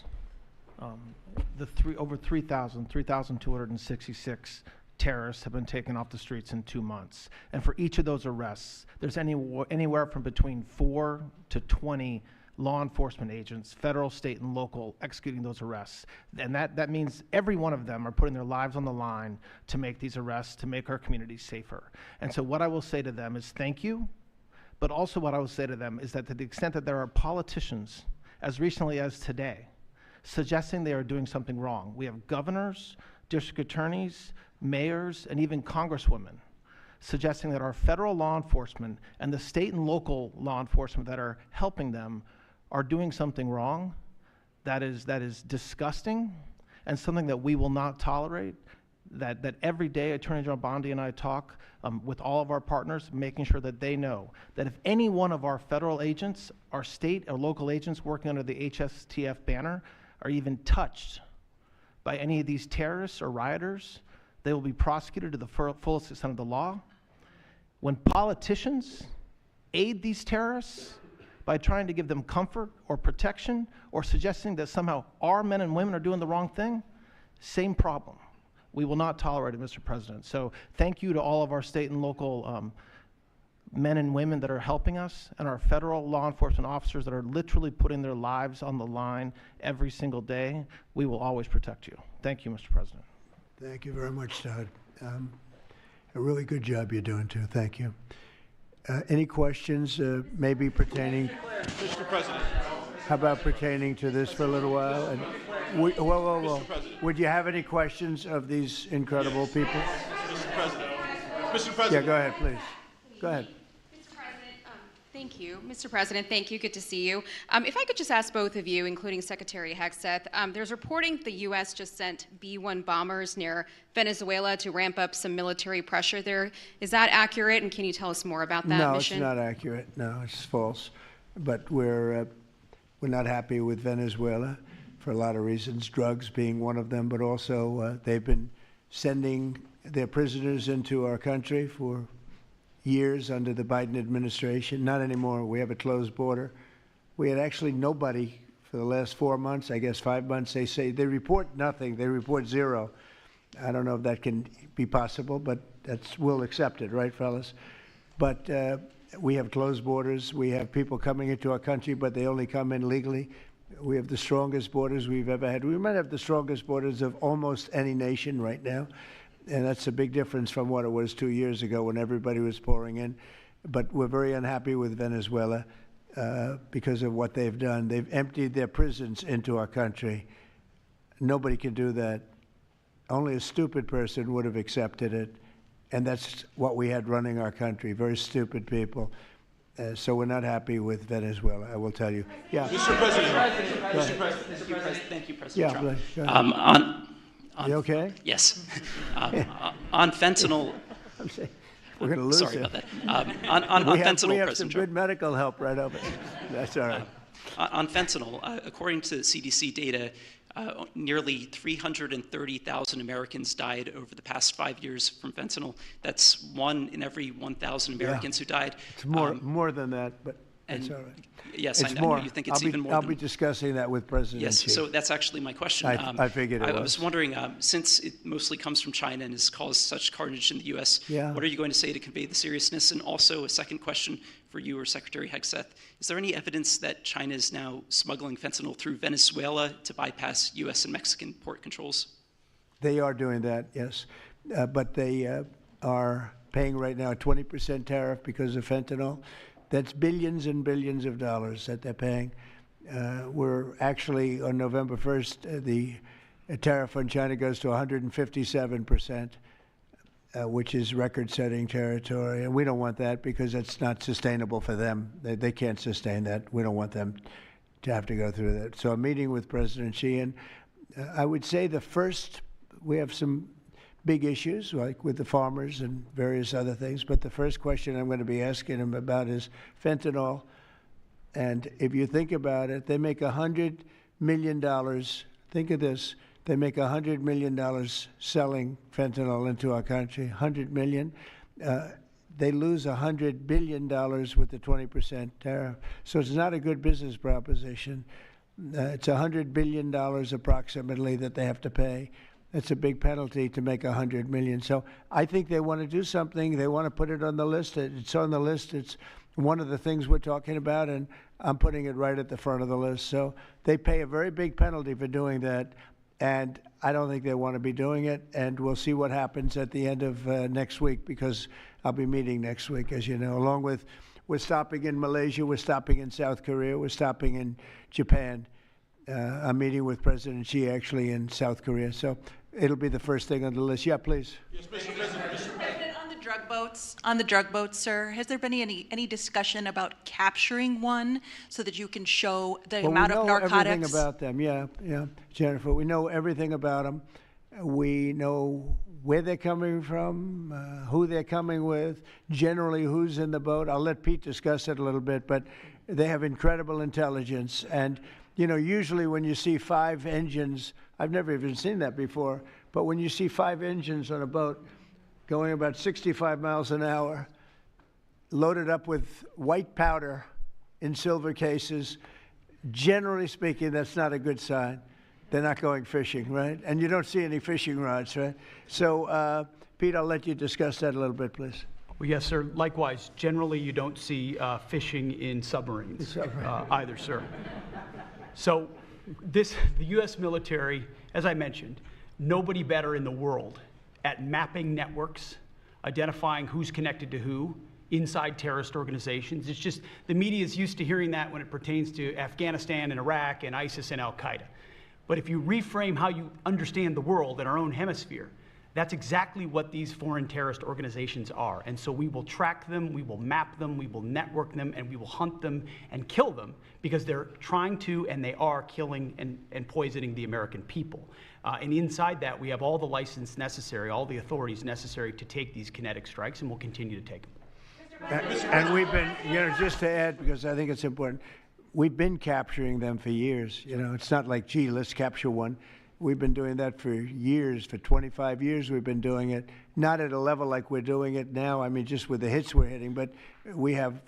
over 3,266 terrorists have been taken off the streets in 2 months. And for each of those arrests, there's anywhere from between 4 to 20 law enforcement agents, federal, state, and local, executing those arrests. And that means every one of them are putting their lives on the line to make these arrests, to make our communities safer. And so what I will say to them is thank you, but also what I will say to them is that to the extent that there are politicians, as recently as today, suggesting they are doing something wrong. We have governors, district attorneys, mayors, and even congresswomen suggesting that our federal law enforcement and the state and local law enforcement that are helping them are doing something wrong. That is disgusting and something that we will not tolerate. That every day Attorney General Bondi and I talk with all of our partners, making sure that they know that if any one of our federal agents, our state or local agents working under the HSTF banner are even touched by any of these terrorists or rioters, they will be prosecuted to the fullest extent of the law. When politicians aid these terrorists by trying to give them comfort or protection or suggesting that somehow our men and women are doing the wrong thing, same problem. We will not tolerate it, Mr. President. So thank you to all of our state and local men and women that are helping us, and our federal law enforcement officers that are literally putting their lives on the line every single day. We will always protect you. Thank you, Mr. President. Thank you very much, Todd. A really good job you're doing, too. Thank you. Any questions maybe pertaining? Mr. President. How about pertaining to this for a little while? And whoa. Would you have any questions of these incredible people? Mr. President. Mr. President. Yeah, go ahead, please. Go ahead. Thank you. Mr. President, thank you. Good to see you. If I could just ask both of you, including Secretary Hegseth, there's reporting the U.S. just sent B-1 bombers near Venezuela to ramp up some military pressure there. Is that accurate, and can you tell us more about that mission? No, it's not accurate. No, it's false. But we're not happy with Venezuela for a lot of reasons, drugs being one of them, but also they've been sending their prisoners into our country for years under the Biden administration. Not anymore. We have a closed border. We had actually nobody for the last 4 months, I guess 5 months. They say they report nothing. They report zero. I don't know if that can be possible, but we'll accept it, right, fellas? But we have closed borders. We have people coming into our country, but they only come in legally. We have the strongest borders we've ever had. We might have the strongest borders of almost any nation right now. And that's a big difference from what it was 2 years ago when everybody was pouring in. But we're very unhappy with Venezuela because of what they've done. They've emptied their prisons into our country. Nobody can do that. Only a stupid person would have accepted it. And that's what we had running our country, very stupid people. So we're not happy with Venezuela, I will tell you. Yeah. Mr. President. Mr. President, thank you, President Trump. Go ahead. You okay? Yes. On fentanyl. We're going to lose Sorry him. about that. On fentanyl, we have President some Trump. good medical help right over. That's all right. On fentanyl, according to CDC data, nearly 330,000 Americans died over the past 5 years from fentanyl. That's 1 in every 1,000 Americans who died. It's more than that, but that's all right. Yes, it's I more. know you think it's even more. I'll be discussing that with President Yes, Xi. so that's actually my question. I figured it was. I was wondering, since it mostly comes from China and has caused such carnage in the U.S., Yeah. what are you going to say to convey the seriousness? And also a second question for you or Secretary Hegseth. Is there any evidence that China is now smuggling fentanyl through Venezuela to bypass U.S. and Mexican port controls? They are doing that, yes. But they are paying right now a 20% tariff because of fentanyl. That's billions and billions of dollars that they're paying. We're actually, on November 1st, the tariff on China goes to 157%. which is record-setting territory. And we don't want that because it's not sustainable for them. They can't sustain that. We don't want them to have to go through that. So I'm meeting with President Xi, and I would say we have some big issues, like with the farmers and various other things, but the first question I'm going to be asking him about is fentanyl. And if you think about it, they make $100 million. Think of this. They make $100 million selling fentanyl into our country, $100 million. They lose $100 billion with the 20% tariff. So it's not a good business proposition. It's $100 billion approximately that they have to pay. It's a big penalty to make $100 million. So I think they want to do something. They want to put it on the list. It's on the list. It's one of the things we're talking about, and I'm putting it right at the front of the list. So they pay a very big penalty for doing that, and I don't think they want to be doing it. And we'll see what happens at the end of next week, because I'll be meeting next week, as you know, along with we're stopping in Malaysia, we're stopping in South Korea, we're stopping in Japan. I'm meeting with President Xi actually in South Korea. So it'll be the first thing on the list. Yeah, please. Yes, Mr. President. Mr. President. On the drug boats, sir, has there been any discussion about capturing one so that you can show the amount of narcotics? We know everything about them. Yeah, Jennifer. We know everything about them. We know where they're coming from, who they're coming with, generally who's in the boat. I'll let Pete discuss it a little bit, but they have incredible intelligence. And, you know, usually when you see 5 engines, I've never even seen that before, but when you see 5 engines on a boat going about 65 miles an hour, loaded up with white powder in silver cases, generally speaking, that's not a good sign. They're not going fishing, right? And you don't see any fishing rods, right? So, Pete, I'll let you discuss that a little bit, please. Well, yes, sir. Likewise, generally you don't see fishing in submarines either, sir. So the U.S. military, as I mentioned, nobody better in the world at mapping networks, identifying who's connected to who, inside terrorist organizations. It's just the media is used to hearing that when it pertains to Afghanistan and Iraq and ISIS and Al-Qaeda. But if you reframe how you understand the world in our own hemisphere, that's exactly what these foreign terrorist organizations are. And so we will track them, we will map them, we will network them, and we will hunt them and kill them because they're trying to and they are killing and poisoning the American people. And inside that, we have all the license necessary, all the authorities necessary to take these kinetic strikes, and we'll continue to take them. And we've been, you know, just to add, because I think it's important, we've been capturing them for years. You know, it's not like, gee, let's capture one. We've been doing that for years, for 25 years we've been doing it. Not at a level like we're doing it now, I mean, just with the hits we're hitting, but we have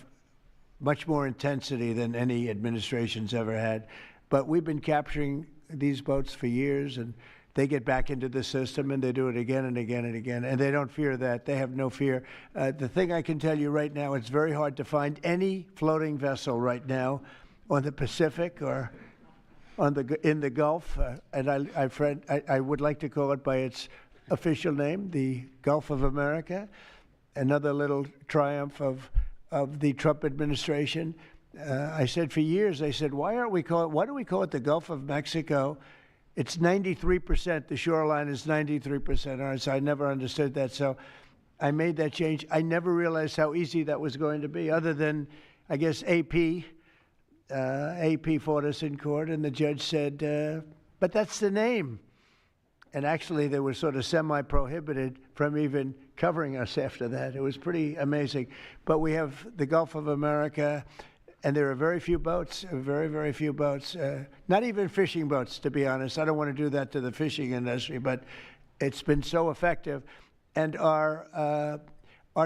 much more intensity than any administration's ever had. But we've been capturing these boats for years, and they get back into the system, and they do it again and again and again, and they don't fear that. They have no fear. The thing I can tell you right now, it's very hard to find any floating vessel right now on the Pacific or in the Gulf, and I would like to call it by its official name, the Gulf of America, another little triumph of the Trump administration. I said for years, I said, why do we call it the Gulf of Mexico? It's 93%, the shoreline is 93% ours. So I never understood that. So I made that change. I never realized how easy that was going to be, other than, I guess, AP fought us in court, and the judge said, but that's the name. And actually, they were sort of semi-prohibited from even covering us after that. It was pretty amazing. But we have the Gulf of America, and there are very few boats, very, very few boats, not even fishing boats, to be honest. I don't want to do that to the fishing industry, but it's been so effective. And our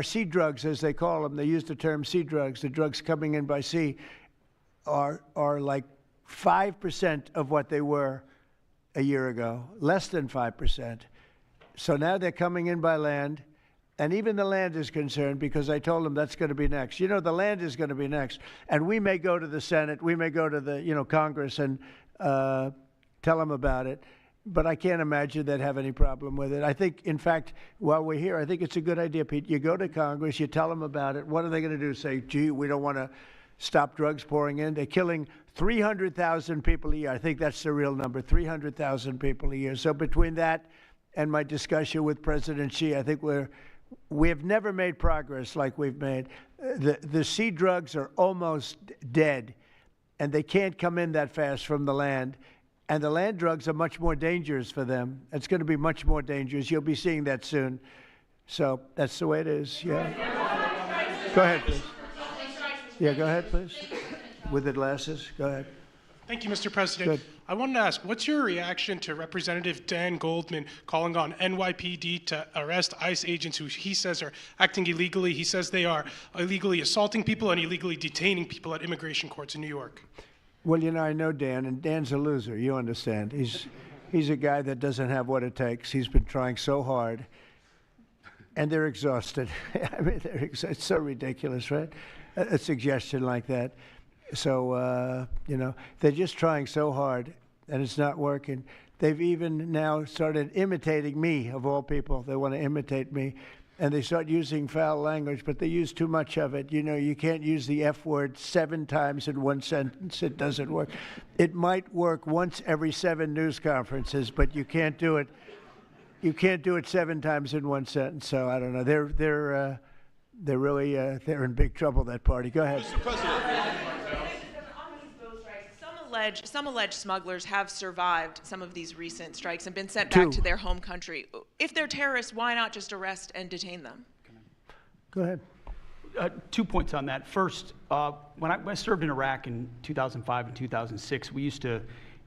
sea drugs, as they call them, they use the term sea drugs, the drugs coming in by sea, are like 5% of what they were a year ago, less than 5%. So now they're coming in by land, and even the land is concerned, because I told them that's going to be next. You know, the land is going to be next, and we may go to the Senate, we may go to the, you know, Congress and tell them about it, but I can't imagine they'd have any problem with it. I think, in fact, while we're here, I think it's a good idea, Pete. You go to Congress, you tell them about it. What are they going to do? Say, gee, we don't want to stop drugs pouring in. They're killing 300,000 people a year. I think that's the real number, 300,000 people a year. So between that and my discussion with President Xi, I think we're we have never made progress like we've made. The sea drugs are almost dead, and they can't come in that fast from the land. And the land drugs are much more dangerous for them. It's going to be much more dangerous. You'll be seeing that soon. So that's the way it is. Yeah. Go ahead, please. Yeah, go ahead, please. With the glasses, go ahead. Thank you, Mr. President. Good. I wanted to ask, what's your reaction to Representative Dan Goldman calling on NYPD to arrest ICE agents who he says are acting illegally? He says they are illegally assaulting people and illegally detaining people at immigration courts in New York. Well, you know, I know Dan, and Dan's a loser. You understand. He's a guy that doesn't have what it takes. He's been trying so hard, and they're exhausted. I mean, it's so ridiculous, right? A suggestion like that. So, you know, they're just trying so hard, and it's not working. They've even now started imitating me, of all people. They want to imitate me, and they start using foul language, but they use too much of it. You know, you can't use the F word 7 times in one sentence. It doesn't work. It might work once every 7 news conferences, but you can't do it. You can't do it 7 times in one sentence. So I don't know. They're really they're in big trouble. That party. Go ahead. Mr. President. Some alleged smugglers have survived some of these recent strikes and been sent back to their home country. If they're terrorists, why not just arrest and detain them? Go ahead. 2 points on that. First, when I served in Iraq in 2005 and 2006, we used to,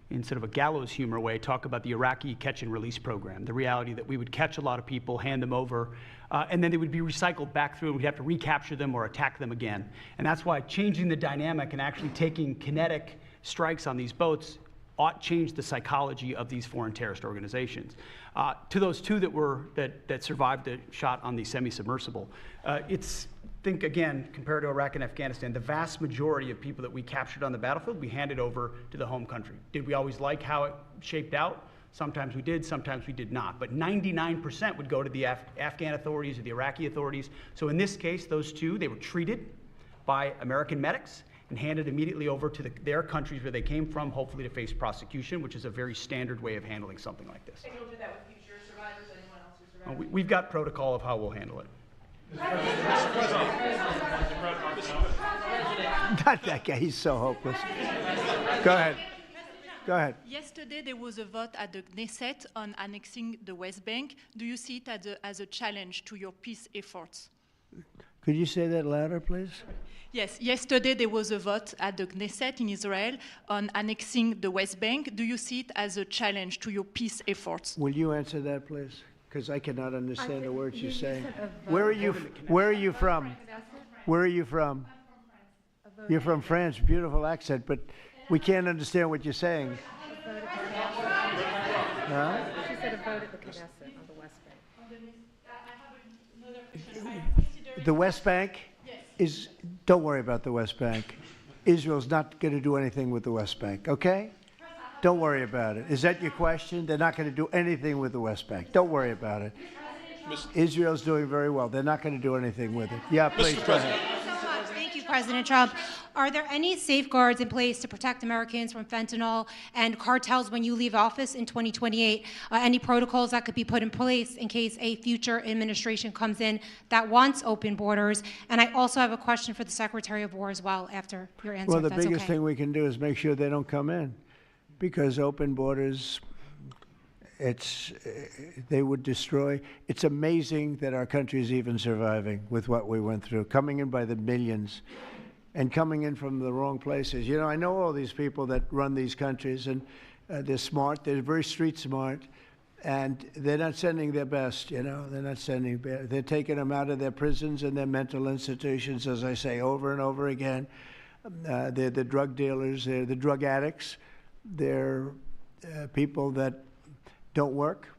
in sort of a gallows humor way, talk about the Iraqi catch and release program, the reality that we would catch a lot of people, hand them over, and then they would be recycled back through, and we'd have to recapture them or attack them again. And that's why changing the dynamic and actually taking kinetic strikes on these boats ought change the psychology of these foreign terrorist organizations. To those 2 that survived the shot on the semi-submersible, think again, compared to Iraq and Afghanistan, the vast majority of people that we captured on the battlefield, we handed over to the home country. Did we always like how it shaped out? Sometimes we did, sometimes we did not. But 99% would go to the Afghan authorities or the Iraqi authorities. So in this case, those 2, they were treated by American medics and handed immediately over to their countries where they came from, hopefully to face prosecution, which is a very standard way of handling something like this. And you'll do that with future survivors, anyone else who survived? We've got protocol of how we'll handle it. Not that guy. He's so hopeless. Go ahead. Go ahead. Yesterday, there was a vote at the Knesset on annexing the West Bank. Do you see it as a challenge to your peace efforts? Could you say that louder, please? Yes, yesterday there was a vote at the Knesset in Israel on annexing the West Bank. Do you see it as a challenge to your peace efforts? Will you answer that, please? Because I cannot understand the words you're saying. Where are you from? Where are you from? You're from France. Beautiful accent, but we can't understand what you're saying. Huh? She said a vote at the Knesset on the West Bank. The West Bank is, don't worry about the West Bank. Israel's not going to do anything with the West Bank, okay? Don't worry about it. Is that your question? They're not going to do anything with the West Bank. Don't worry about it. Israel's doing very well. They're not going to do anything with it. Yeah, please, go ahead. Thank you, President Trump. Are there any safeguards in place to protect Americans from fentanyl and cartels when you leave office in 2028? Any protocols that could be put in place in case a future administration comes in that wants open borders? And I also have a question for the Secretary of War as well after your answer, Well, the if that's biggest okay. thing we can do is make sure they don't come in, because open borders, they would destroy. It's amazing that our country is even surviving with what we went through, coming in by the millions and coming in from the wrong places. You know, I know all these people that run these countries, and they're smart. They're very street smart, and they're not sending their best, you know. They're not sending, they're taking them out of their prisons and their mental institutions, as I say over and over again. They're the drug dealers. They're the drug addicts. They're people that don't work.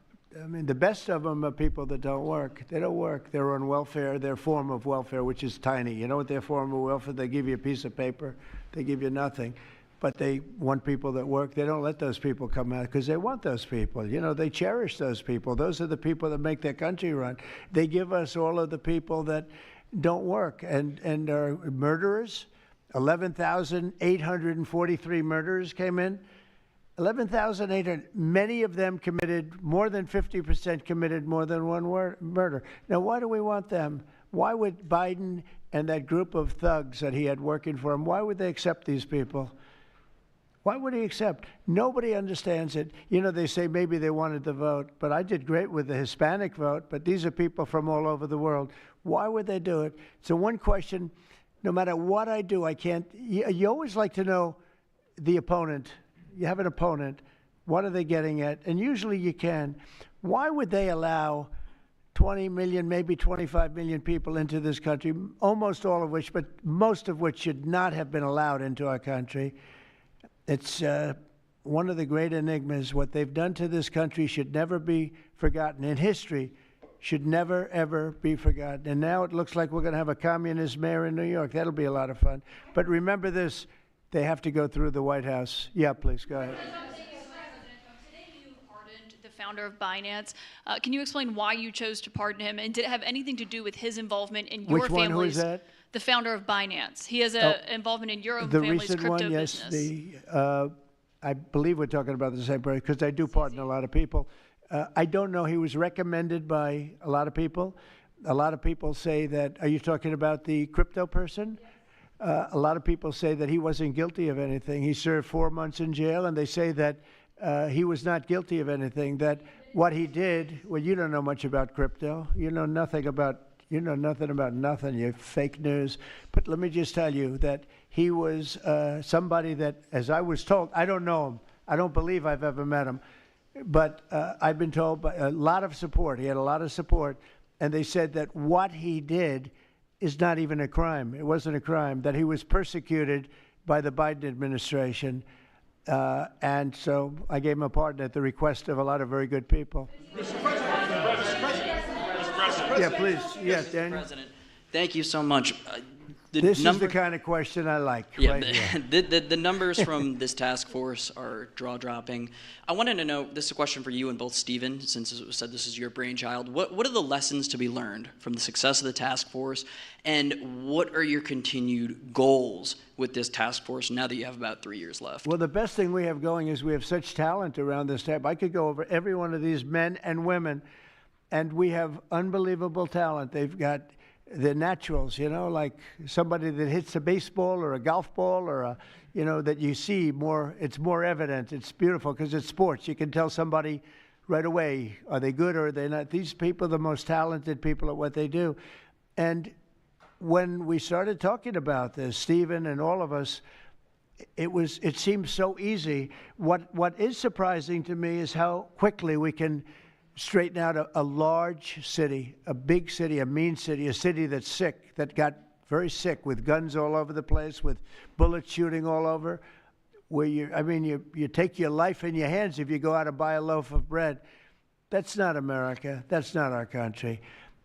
I mean, the best of them are people that don't work. They don't work. They're on welfare, their form of welfare, which is tiny. You know what their form of welfare? They give you a piece of paper. They give you nothing. But they want people that work. They don't let those people come out because they want those people. You know, they cherish those people. Those are the people that make their country run. They give us all of the people that don't work and are murderers. 11,843 murderers came in. 11,800, many of them committed, more than 50% committed more than one murder. Now, why do we want them? Why would Biden and that group of thugs that he had working for him, why would they accept these people? Why would he accept? Nobody understands it. You know, they say maybe they wanted the vote, but I did great with the Hispanic vote, but these are people from all over the world. Why would they do it? So one question, no matter what I do, I can't, you always like to know the opponent. You have an opponent. What are they getting at? And usually you can. Why would they allow 20 million, maybe 25 million people into this country, almost all of which, but most of which should not have been allowed into our country? It's one of the great enigmas. What they've done to this country should never be forgotten. In history, should never, ever be forgotten. And now it looks like we're going to have a communist mayor in New York. That'll be a lot of fun. But remember this. They have to go through the White House. Yeah, please, go ahead. Today you pardoned the founder of Binance. Can you explain why you chose to pardon him? And did it have anything to do with his involvement in your Which one? Who is that? The founder of Binance. He has an involvement in your own family's crypto one, business. yes. I believe we're talking about the same person because I do pardon a lot of people. I don't know. He was recommended by a lot of people. A lot of people say that, are you talking about the crypto person? A lot of people say that he wasn't guilty of anything. He served 4 months in jail, and they say that he was not guilty of anything, that what he did, well, you don't know much about crypto. You know nothing about nothing, you fake news. But let me just tell you that he was somebody that, as I was told, I don't know him. I don't believe I've ever met him. But I've been told by a lot of support. He had a lot of support. And they said that what he did is not even a crime. It wasn't a crime, that he was persecuted by the Biden administration. And so I gave him a pardon at the request of a lot of very good people. Mr. President. Yeah, please. Yes, Daniel. President, thank you so much. This is the kind of question I like. Yeah, right here. the numbers from this task force are jaw-dropping. I wanted to know, this is a question for you and both Stephen, since it was said this is your brainchild. What are the lessons to be learned from the success of the task force, and what are your continued goals with this task force now that you have about 3 years left? Well, the best thing we have going is we have such talent around this table. I could go over every one of these men and women, and we have unbelievable talent. They've got the naturals, you know, like somebody that hits a baseball or a golf ball or a, you know, that you see more, it's more evident. It's beautiful because it's sports. You can tell somebody right away, are they good or are they not? These people are the most talented people at what they do. And when we started talking about this, Stephen and all of us, it seems so easy. What is surprising to me is how quickly we can straighten out a large city, a big city, a mean city, a city that's sick, that got very sick with guns all over the place, with bullets shooting all over, where you take your life in your hands if you go out and buy a loaf of bread. That's not America. That's not our country.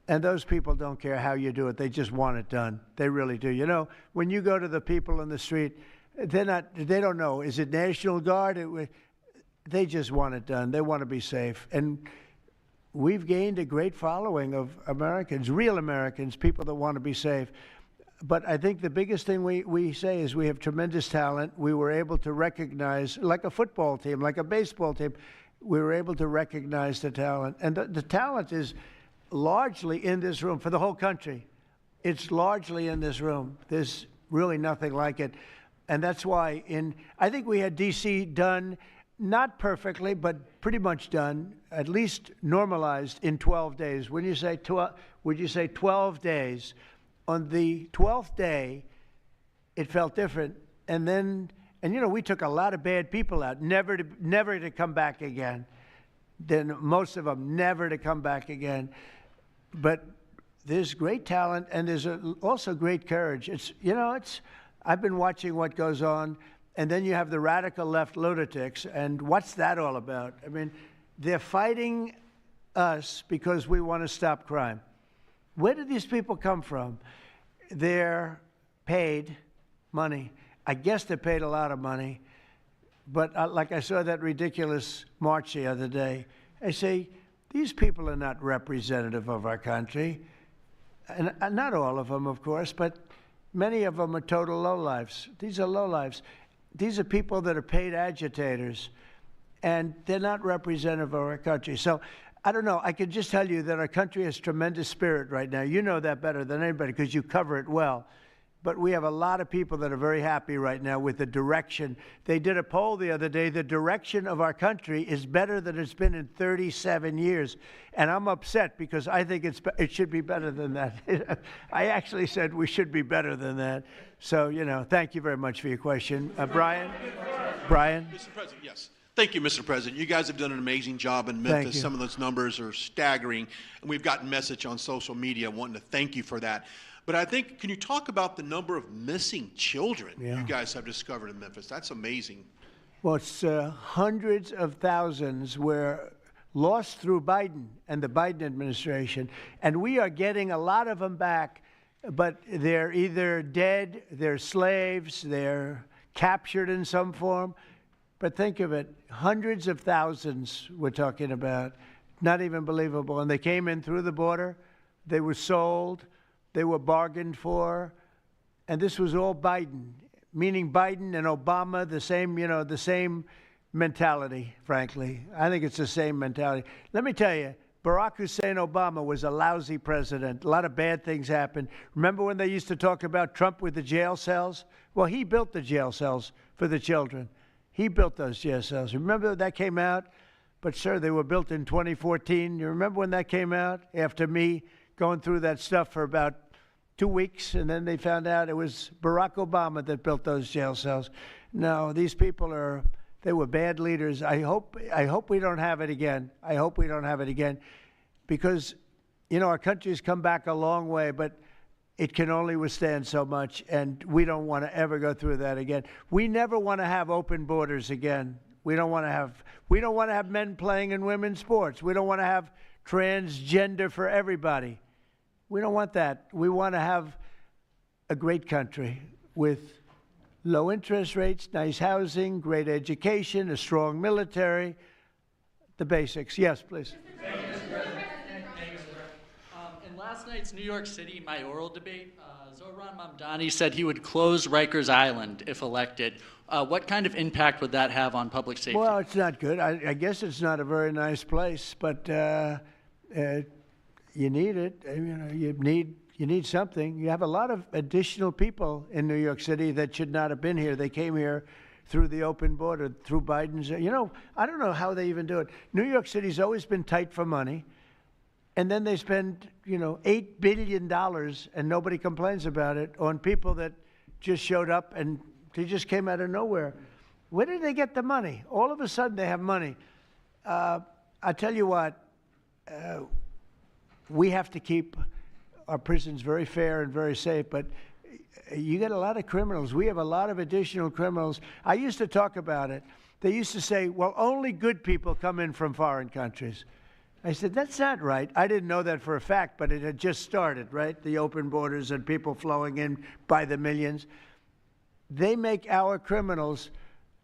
And those people don't care how you do it. They just want it done. They really do. You know, when you go to the people in the street, they don't know, is it National Guard? They just want it done. They want to be safe. And we've gained a great following of Americans, real Americans, people that want to be safe. But I think the biggest thing we say is we have tremendous talent. We were able to recognize, like a football team, like a baseball team, we were able to recognize the talent. And the talent is largely in this room for the whole country. It's largely in this room. There's really nothing like it. And that's why I think we had D.C. done, not perfectly, but pretty much done, at least normalized in 12 days. When you say 12, would you say 12 days? On the 12th day, it felt different. And you know, we took a lot of bad people out, never to come back again. Then most of them never to come back again. But there's great talent, and there's also great courage. I've been watching what goes on. And then you have the radical left lunatics, and what's that all about? I mean, they're fighting us because we want to stop crime. Where do these people come from? They're paid money. I guess they're paid a lot of money. But like I saw that ridiculous march the other day, I say, these people are not representative of our country. And not all of them, of course, but many of them are total lowlifes. These are lowlifes. These are people that are paid agitators. and they're not representative of our country. So I don't know. I can just tell you that our country has tremendous spirit right now. You know that better than anybody because you cover it well. But we have a lot of people that are very happy right now with the direction. They did a poll the other day. The direction of our country is better than it's been in 37 years. And I'm upset because I think it should be better than that. I actually said we should be better than that. So, you know, thank you very much for your question. Brian? Brian? Mr. President, yes. Thank you, Mr. President. You guys have done an amazing job in Memphis. Some of those numbers are staggering. And we've gotten message on social media wanting to thank you for that. But I think, can you talk about the number of missing children you guys have discovered in Memphis? That's amazing. Well, it's hundreds of thousands were lost through Biden and the Biden administration. And we are getting a lot of them back, but they're either dead, they're slaves, they're captured in some form. But think of it, hundreds of thousands we're talking about. Not even believable. And they came in through the border. They were sold. They were bargained for, and this was all Biden, meaning Biden and Obama, the same, you know, the same mentality, frankly. I think it's the same mentality. Let me tell you, Barack Hussein Obama was a lousy president. A lot of bad things happened. Remember when they used to talk about Trump with the jail cells? Well, he built the jail cells for the children. He built those jail cells. Remember that came out? But, sir, they were built in 2014. You remember when that came out? After me going through that stuff for about 2 weeks, and then they found out it was Barack Obama that built those jail cells. No, these people they were bad leaders. I hope we don't have it again. I hope we don't have it again because, you know, our country's come back a long way, but it can only withstand so much, and we don't want to ever go through that again. We never want to have open borders again. We don't want to have men playing in women's sports. We don't want to have transgender for everybody. We don't want that. We want to have a great country with low interest rates, nice housing, great education, a strong military, the basics. Yes, please. In last night's New York City mayoral debate, Zohran Mamdani said he would close Rikers Island if elected. What kind of impact would that have on public safety? Well, it's not good. I guess it's not a very nice place, but you need it. You know, you need something. You have a lot of additional people in New York City that should not have been here. They came here through the open border, through Biden's. You know, I don't know how they even do it. New York City's always been tight for money, and then they spend, you know, $8 billion, and nobody complains about it, on people that just showed up and they just came out of nowhere. Where did they get the money? All of a sudden they have money. I tell you what. We have to keep our prisons very fair and very safe, but you get a lot of criminals. We have a lot of additional criminals. I used to talk about it. They used to say, well, only good people come in from foreign countries. I said, that's not right. I didn't know that for a fact, but it had just started, right? The open borders and people flowing in by the millions. They make our criminals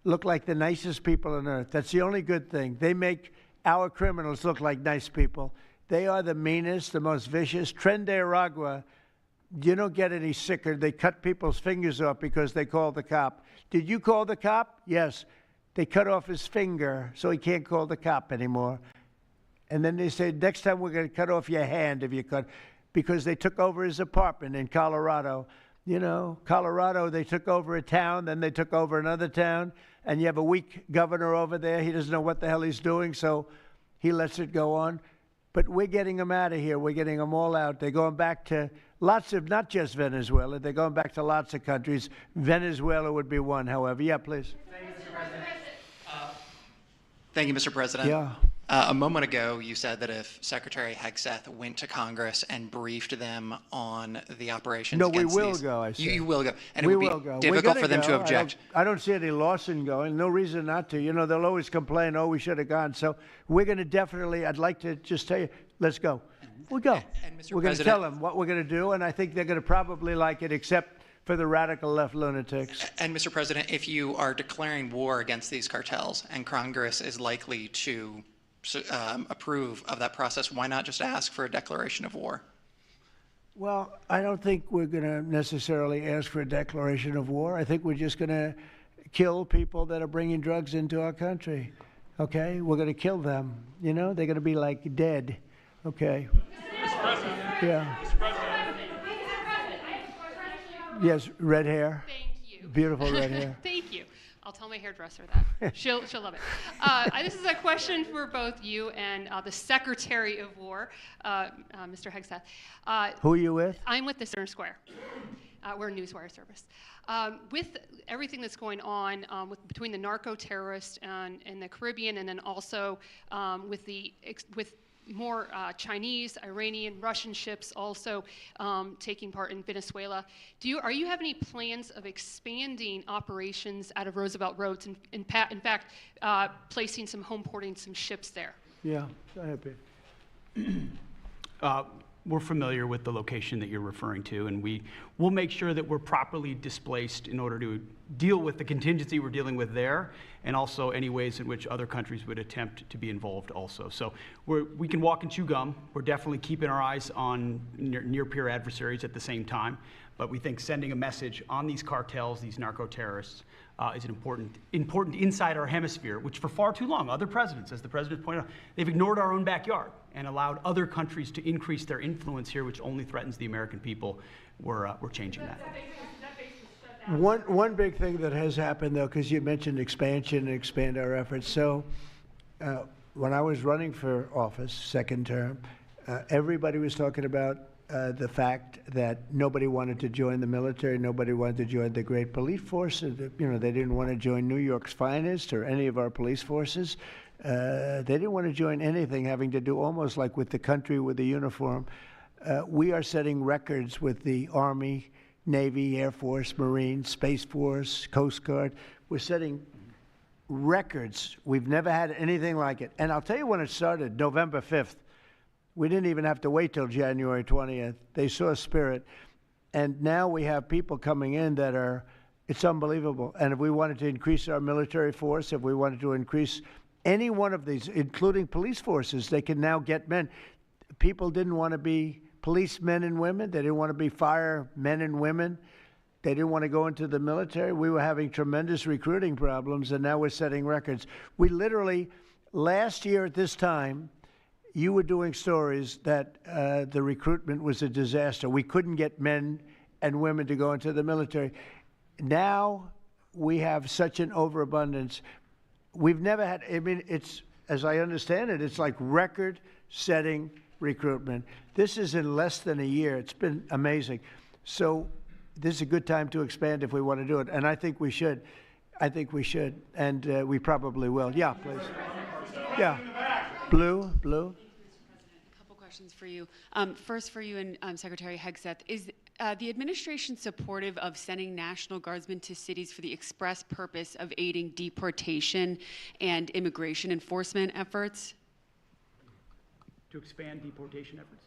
look like the nicest people on earth. That's the only good thing. They make our criminals look like nice people. They are the meanest, the most vicious. Tren de Aragua, you don't get any sicker. They cut people's fingers off because they called the cop. Did you call the cop? Yes. They cut off his finger so he can't call the cop anymore. And then they said, next time we're going to cut off your hand if you cut, because they took over his apartment in Colorado. You know, Colorado, they took over a town, then they took over another town, and you have a weak governor over there. He doesn't know what the hell he's doing, so he lets it go on. But we're getting them out of here. We're getting them all out. They're going back to lots of, not just Venezuela, they're going back to lots of countries. Venezuela would be one, however. Yeah, please. Thank you, Mr. President. Yeah. A moment ago, you said that if Secretary Hegseth went to Congress and briefed them on the operations No, we against will these, go, I said. You will go. And we it would will be go. difficult for them to object. I don't see any loss in going. No reason not to. You know, they'll always complain, oh, we should have gone. So we're going to definitely, I'd like to just tell you, let's go. We'll go. And Mr. We're going to President, tell them what we're going to do, and I think they're going to probably like it, except for the radical left lunatics. And Mr. President, if you are declaring war against these cartels and Congress is likely to approve of that process, why not just ask for a declaration of war? Well, I don't think we're going to necessarily ask for a declaration of war. I think we're just going to kill people that are bringing drugs into our country. okay? We're going to kill them. You know, they're going to be like dead, okay? Mr. President. Yeah. Mr. President. Yes, red hair. Thank you. Beautiful red hair. Thank you. I'll tell my hairdresser that. She'll love it. This is a question for both you and the Secretary of War, Mr. Hegseth. Who are you with? I'm with the Center Square. We're a newswire service. With everything that's going on between the narco-terrorists in the Caribbean, and then also with more Chinese, Iranian, Russian ships also taking part in Venezuela. Are you have any plans of expanding operations out of Roosevelt Roads and in fact placing some home porting some ships there? Yeah, go ahead, Pete. We're familiar with the location that you're referring to, and we'll make sure that we're properly displaced in order to deal with the contingency we're dealing with there, and also any ways in which other countries would attempt to be involved also. So we can walk and chew gum. We're definitely keeping our eyes on near-peer adversaries at the same time, but we think sending a message on these cartels, these narco-terrorists, is an important inside our hemisphere, which for far too long, other presidents, as the president pointed out, they've ignored our own backyard and allowed other countries to increase their influence here, which only threatens the American people. We're changing that. One big thing that has happened, though, because you mentioned expansion and expand our efforts. So when I was running for office, second term, everybody was talking about the fact that nobody wanted to join the military, nobody wanted to join the great police force. You know, they didn't want to join New York's finest or any of our police forces. They didn't want to join anything having to do almost like with the country, with the uniform. We are setting records with the Army, Navy, Air Force, Marines, Space Force, Coast Guard. We're setting records. We've never had anything like it. And I'll tell you when it started, November 5th. We didn't even have to wait till January 20th. They saw spirit. And now we have people coming in that are, it's unbelievable. And if we wanted to increase our military force, if we wanted to increase any one of these, including police forces, they can now get men. People didn't want to be policemen and women. They didn't want to be firemen and women. They didn't want to go into the military. We were having tremendous recruiting problems, and now we're setting records. We literally, last year at this time, you were doing stories that the recruitment was a disaster. We couldn't get men and women to go into the military. Now we have such an overabundance. We've never had, I mean, it's, as I understand it, it's like record-setting recruitment. This is in less than a year. It's been amazing. So this is a good time to expand if we want to do it. And I think we should. I think we should. And we probably will. Yeah, please. Yeah. Blue. A couple questions for you. First for you and Secretary Hegseth. Is the administration supportive of sending National Guardsmen to cities for the express purpose of aiding deportation and immigration enforcement efforts? To expand deportation efforts?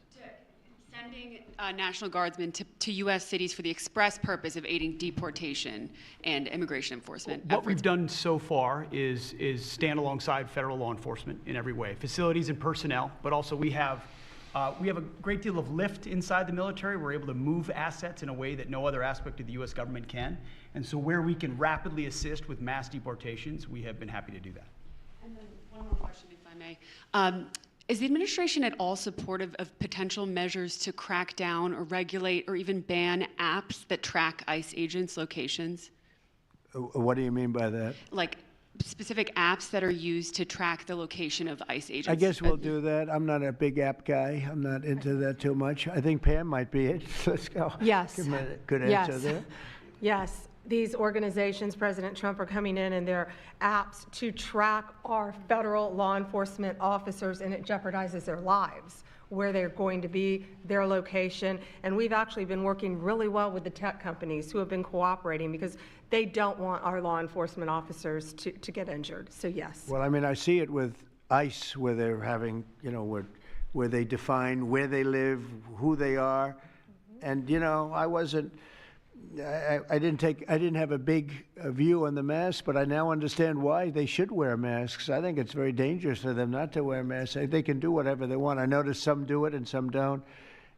Sending National Guardsmen to U.S. cities for the express purpose of aiding deportation and immigration enforcement efforts. What we've done so far is stand alongside federal law enforcement in every way, facilities and personnel, but also we have a great deal of lift inside the military. We're able to move assets in a way that no other aspect of the U.S. government can. And so where we can rapidly assist with mass deportations, we have been happy to do that. And then one more question, if I may. Is the administration at all supportive of potential measures to crack down or regulate or even ban apps that track ICE agents' locations? What do you mean by that? Like specific apps that are used to track the location of ICE agents? I guess we'll do that. I'm not a big app guy. I'm not into that too much. I think Pam might be it. Let's go. Yes. Give me a good answer there. Yes. These organizations, President Trump, are coming in and their apps to track our federal law enforcement officers, and it jeopardizes their lives, where they're going to be, their location. And we've actually been working really well with the tech companies who have been cooperating because they don't want our law enforcement officers to get injured. So yes. Well, I mean, I see it with ICE, where they're having, you know, where they define where they live, who they are. And, you know, I didn't have a big view on the mask, but I now understand why they should wear masks. I think it's very dangerous for them not to wear masks. They can do whatever they want. I notice some do it and some don't,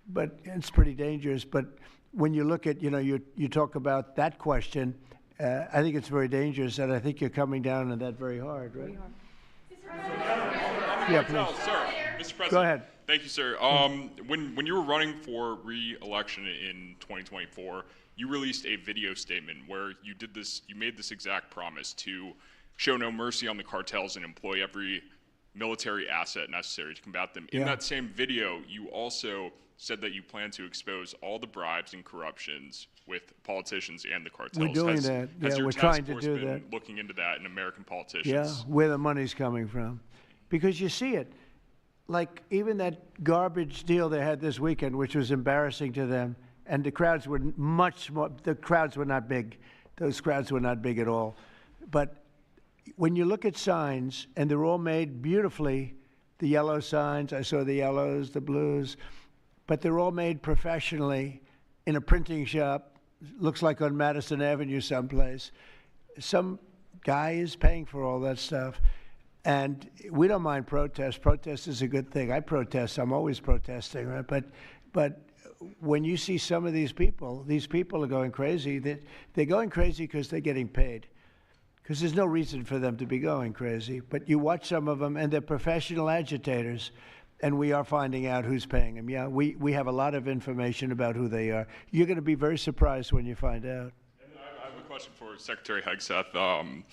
but it's pretty dangerous. But when you look at, you know, you talk about that question, I think it's very dangerous, and I think you're coming down on that very hard, right? Yeah, please. Sir, Mr. President. Go ahead. Thank you, sir. When you were running for re-election in 2024, you released a video statement where you made this exact promise to show no mercy on the cartels and employ every military asset necessary to combat them. In that same video, you also said that you plan to expose all the bribes and corruptions with politicians and the cartels. We're doing that. Has your we're task trying to force do been that. looking into that in American politicians? Yeah, where the money's coming from. Because you see it. Like even that garbage deal they had this weekend, which was embarrassing to them, and the crowds were the crowds were not big. Those crowds were not big at all. But when you look at signs, and they're all made beautifully, the yellow signs, I saw the yellows, the blues, but they're all made professionally in a printing shop, looks like on Madison Avenue someplace. Some guy is paying for all that stuff. And we don't mind protest. Protest is a good thing. I protest. I'm always protesting, right? But when you see some of these people are going crazy. They're going crazy because they're getting paid. Because there's no reason for them to be going crazy. But you watch some of them, and they're professional agitators, and we are finding out who's paying them. Yeah, we have a lot of information about who they are. You're going to be very surprised when you find out. And I have a question for Secretary Hegseth.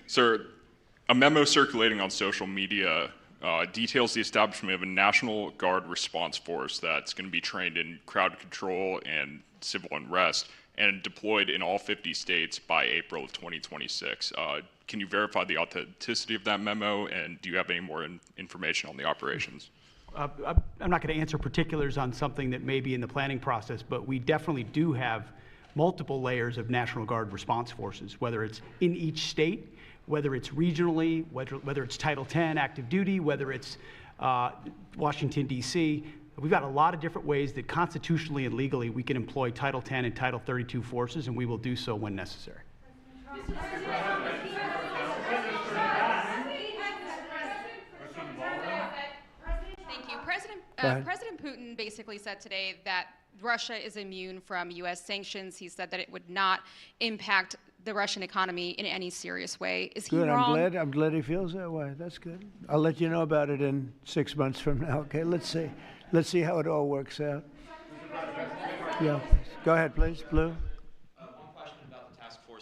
Sir, a memo circulating on social media details the establishment of a National Guard response force that's going to be trained in crowd control and civil unrest and deployed in all 50 states by April of 2026. Can you verify the authenticity of that memo, and do you have any more information on the operations? I'm not going to answer particulars on something that may be in the planning process, but we definitely do have multiple layers of National Guard response forces, whether it's in each state, whether it's regionally, whether it's Title 10 active duty, whether it's Washington, D.C. We've got a lot of different ways that constitutionally and legally we can employ Title 10 and Title 32 forces, and we will do so when necessary. Thank you. President Putin basically said today that Russia is immune from U.S. sanctions. He said that it would not impact the Russian economy in any serious way. Is he Good. wrong? I'm glad he feels that way. That's good. I'll let you know about it in 6 months from now. Okay. Let's see how it all works out. Yeah. Go ahead, please. Blue.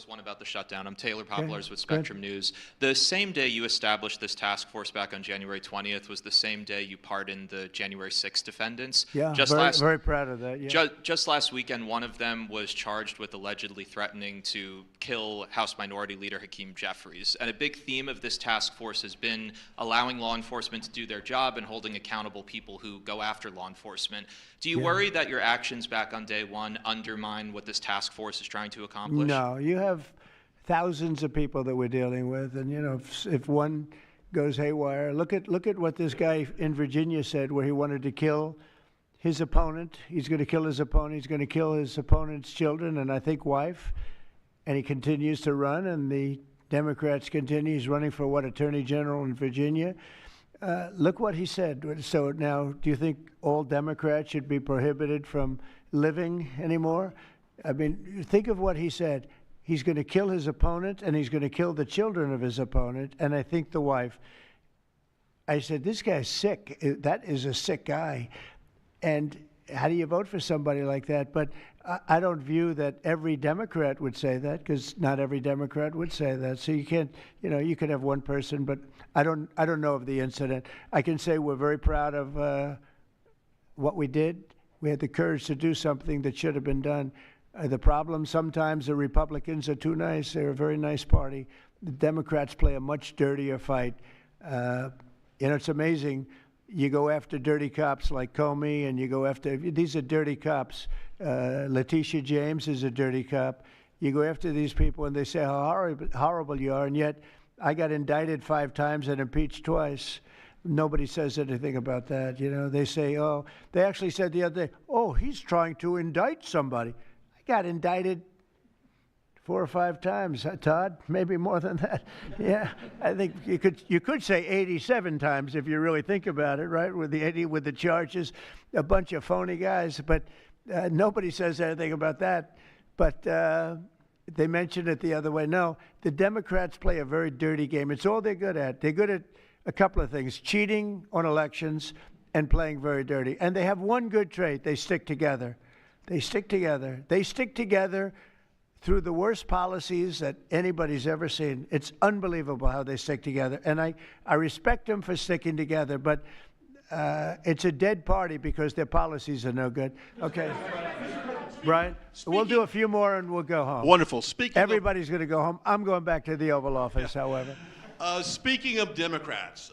One about the shutdown. I'm Taylor Poplars with Spectrum News. The same day you established this task force back on January 20th was the same day you pardoned the January 6th defendants. Yeah, very proud of that. Yeah. Just last weekend, one of them was charged with allegedly threatening to kill House Minority Leader Hakeem Jeffries. And a big theme of this task force has been allowing law enforcement to do their job and holding accountable people who go after law enforcement. Do you worry that your actions back on day one undermine what this task force is trying to accomplish? No, you have thousands of people that we're dealing with, and if one goes haywire, look at what this guy in Virginia said, where he wanted to kill his opponent. He's going to kill his opponent. He's going to kill his opponent's children and I think wife, and he continues to run. And the Democrats continue. He's running for Attorney General in Virginia. Look what he said. So now, do you think all Democrats should be prohibited from living anymore? I mean, think of what he said. He's going to kill his opponent, and he's going to kill the children of his opponent, and I think the wife. I said, this guy's sick. That is a sick guy. And how do you vote for somebody like that? But I don't view that every Democrat would say that, because not every Democrat would say that. So you can't, you could have one person, but I don't know of the incident. I can say we're very proud of what we did. We had the courage to do something that should have been done. The problem, sometimes the Republicans are too nice. They're a very nice party. The Democrats play a much dirtier fight. It's amazing. You go after dirty cops like Comey, and you go after, these are dirty cops. Letitia James is a dirty cop. You go after these people, and they say how horrible you are, and yet I got indicted 5 times and impeached twice. Nobody says anything about that. They say, they actually said the other day, he's trying to indict somebody. I got indicted 4 or 5 times, Todd, maybe more than that. Yeah, I think you could say 87 times if you really think about it, right? With the charges, a bunch of phony guys, but nobody says anything about that. But they mentioned it the other way. No, the Democrats play a very dirty game. It's all they're good at. They're good at a couple of things: cheating on elections and playing very dirty. And they have one good trait: they stick together. They stick together. They stick together through the worst policies that anybody's ever seen. It's unbelievable how they stick together. And I respect them for sticking together, but it's a dead party because their policies are no good. Okay. Brian, we'll do a few more and we'll go home. Wonderful. Everybody's going to go home. I'm going back to the Oval Office, however. Speaking of Democrats,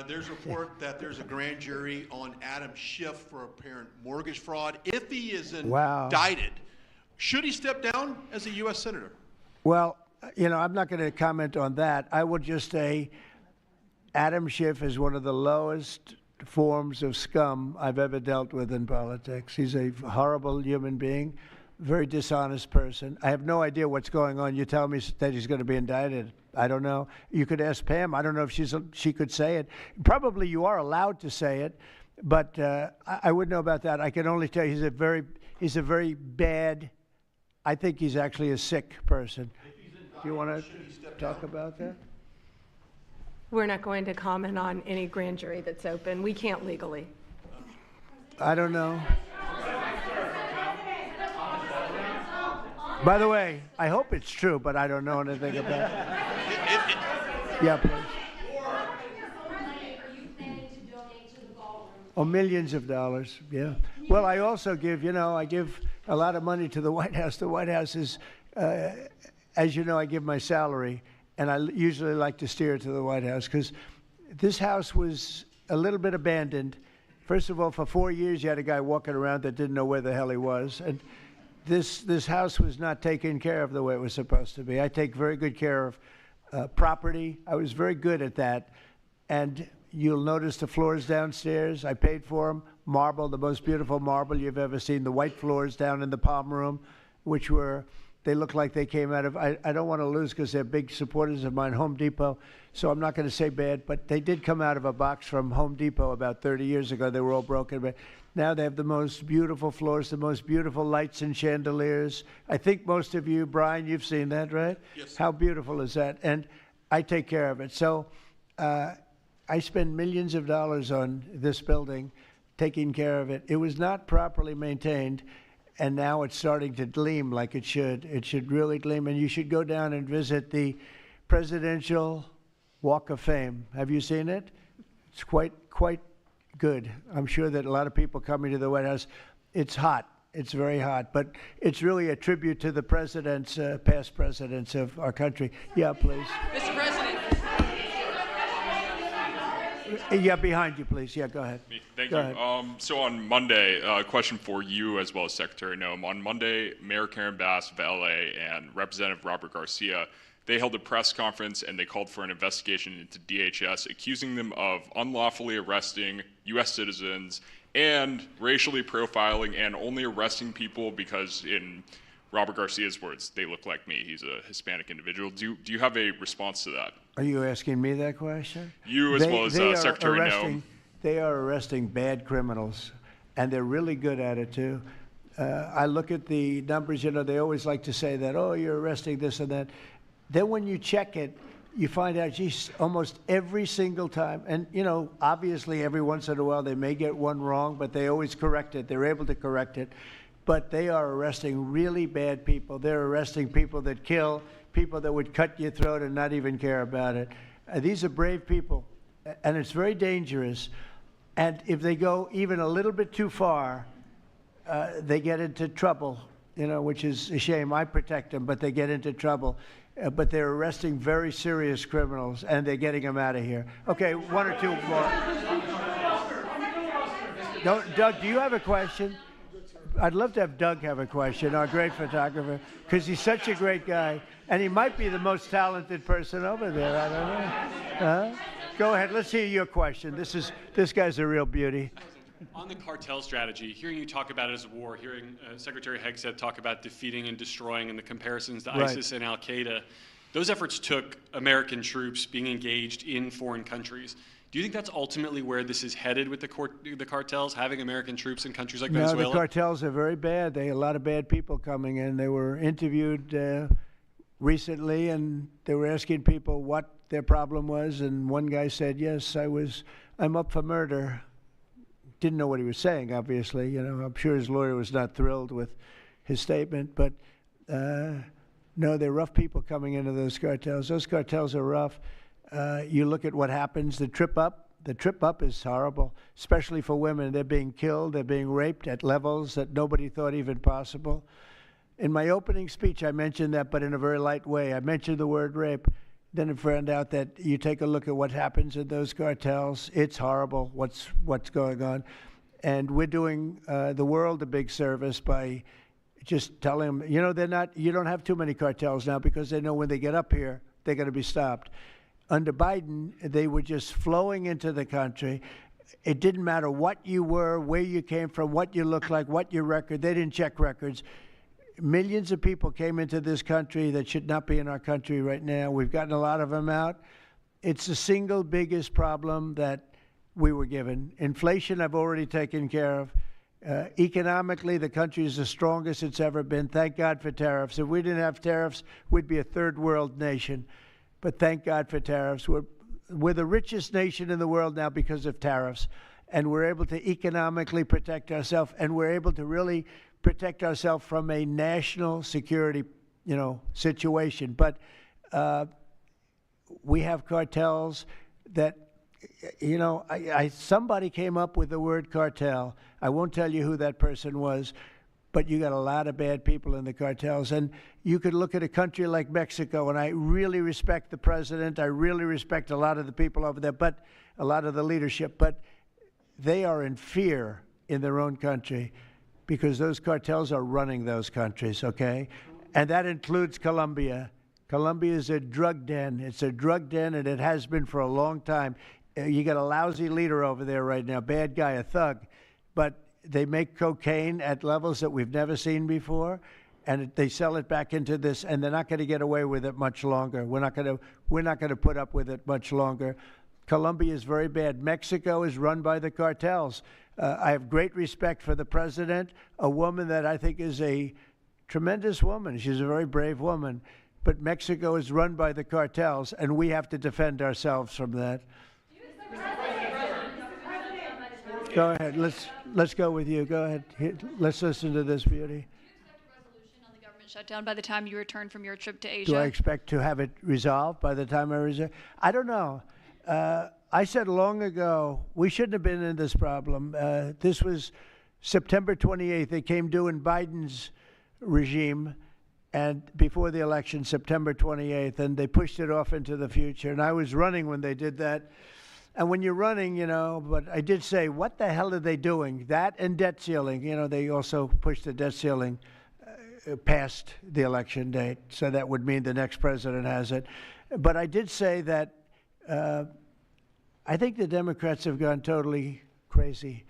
there's a report that there's a grand jury on Adam Schiff for apparent mortgage fraud. If he is indicted, should he step down as a U.S. Senator? Well, you know, I'm not going to comment on that. I will just say Adam Schiff is one of the lowest forms of scum I've ever dealt with in politics. He's a horrible human being, very dishonest person. I have no idea what's going on. You tell me that he's going to be indicted. I don't know. You could ask Pam. I don't know if she could say it. Probably you are allowed to say it, but I wouldn't know about that. I can only tell you he's a very bad, I think he's actually a sick person. Do you want to talk about that? We're not going to comment on any grand jury that's open. We can't legally. I don't know. By the way, I hope it's true, but I don't know anything about it. Yeah, please. Oh, millions of dollars, yeah. Well, I also give, I give a lot of money to the White House. The White House is, as you know, I give my salary, and I usually like to steer to the White House because this house was a little bit abandoned. First of all, for 4 years, you had a guy walking around that didn't know where the hell he was. And this house was not taken care of the way it was supposed to be. I take very good care of property. I was very good at that. And you'll notice the floors downstairs. I paid for them. Marble, the most beautiful marble you've ever seen. The white floors down in the palm room, which they look like they came out of, I don't want to lose because they're big supporters of mine, Home Depot. So I'm not going to say bad, but they did come out of a box from Home Depot about 30 years ago. They were all broken, but now they have the most beautiful floors, the most beautiful lights and chandeliers. I think most of you, Brian, you've seen that, right? Yes. How beautiful is that? And I take care of it. So I spend millions of dollars on this building, taking care of it. It was not properly maintained, and now it's starting to gleam like it should. It should really gleam, and you should go down and visit the Presidential Walk of Fame. Have you seen it? It's quite good. I'm sure that a lot of people coming to the White House, it's hot. It's very hot, but it's really a tribute to the presidents, past presidents of our country. Yeah, please. Mr. President. Yeah, behind you, please. Yeah, go ahead. Thank Go you. ahead. So on Monday, a question for you as well as Secretary Noem. On Monday, Mayor Karen Bass of LA and Representative Robert Garcia, they held a press conference and they called for an investigation into DHS, accusing them of unlawfully arresting U.S. citizens and racially profiling and only arresting people because, in Robert Garcia's words, they look like me. He's a Hispanic individual. Do you have a response to that? Are you asking me that question? You as well as Secretary Noem. They are arresting bad criminals, and they're really good at it, too. I look at the numbers, they always like to say that, oh, you're arresting this and that. Then when you check it, you find out, geez, almost every single time, and, obviously every once in a while they may get one wrong, but they always correct it. They're able to correct it. But they are arresting really bad people. They're arresting people that kill, people that would cut your throat and not even care about it. These are brave people, and it's very dangerous. And if they go even a little bit too far, they get into trouble, which is a shame. I protect them, but they get into trouble. But they're arresting very serious criminals, and they're getting them out of here. Okay, one or two more. Doug, do you have a question? I'd love to have Doug have a question, our great photographer, because he's such a great guy, and he might be the most talented person over there. I don't know. Go ahead. Let's hear your question. This guy's a real beauty. On the cartel strategy, hearing you talk about it as a war, hearing Secretary Hegseth talk about defeating and destroying and the comparisons to ISIS and Al-Qaeda, those efforts took American troops being engaged in foreign countries. Do you think that's ultimately where this is headed with the cartels, having American troops in countries like Venezuela? No, the cartels are very bad. They have a lot of bad people coming in. They were interviewed recently, and they were asking people what their problem was, and one guy said, yes, I'm up for murder. Didn't know what he was saying, obviously. You know, I'm sure his lawyer was not thrilled with his statement, but no, they're rough people coming into those cartels. Those cartels are rough. You look at what happens, the trip up is horrible, especially for women. They're being killed, they're being raped at levels that nobody thought even possible. In my opening speech, I mentioned that, but in a very light way. I mentioned the word rape. Then I found out that you take a look at what happens in those cartels. It's horrible what's going on. And we're doing the world a big service by just telling them, you know, you don't have too many cartels now because they know when they get up here, they're going to be stopped. Under Biden, they were just flowing into the country. It didn't matter what you were, where you came from, what you looked like, what your record. They didn't check records. Millions of people came into this country that should not be in our country right now. We've gotten a lot of them out. It's the single biggest problem that we were given. Inflation, I've already taken care of. Economically, the country is the strongest it's ever been. Thank God for tariffs. If we didn't have tariffs, we'd be a third world nation. But thank God for tariffs. We're the richest nation in the world now because of tariffs. And we're able to economically protect ourselves, and we're able to really protect ourselves from a national security, situation. But we have cartels that, somebody came up with the word cartel. I won't tell you who that person was, but you got a lot of bad people in the cartels. And you could look at a country like Mexico, and I really respect the president. I really respect a lot of the people over there, but a lot of the leadership. But they are in fear in their own country because those cartels are running those countries, okay? And that includes Colombia. Colombia is a drug den. It's a drug den, and it has been for a long time. You got a lousy leader over there right now, bad guy, a thug. But they make cocaine at levels that we've never seen before, and they sell it back into this, and they're not going to get away with it much longer. We're not going to put up with it much longer. Colombia is very bad. Mexico is run by the cartels. I have great respect for the president, a woman that I think is a tremendous woman. She's a very brave woman. But Mexico is run by the cartels, and we have to defend ourselves from that. Go ahead. Let's go with you. Go ahead. Let's listen to this beauty. Shutdown by the time you return from your trip to Asia? Do I expect to have it resolved by the time I return? I don't know. I said long ago we shouldn't have been in this problem. This was September 28th. It came due in Biden's regime, and before the election, September 28th, and they pushed it off into the future. And I was running when they did that. And when you're running, but I did say, what the hell are they doing? That and debt ceiling. They also pushed the debt ceiling past the election date, so that would mean the next president has it. But I did say that I think the Democrats have gone totally crazy,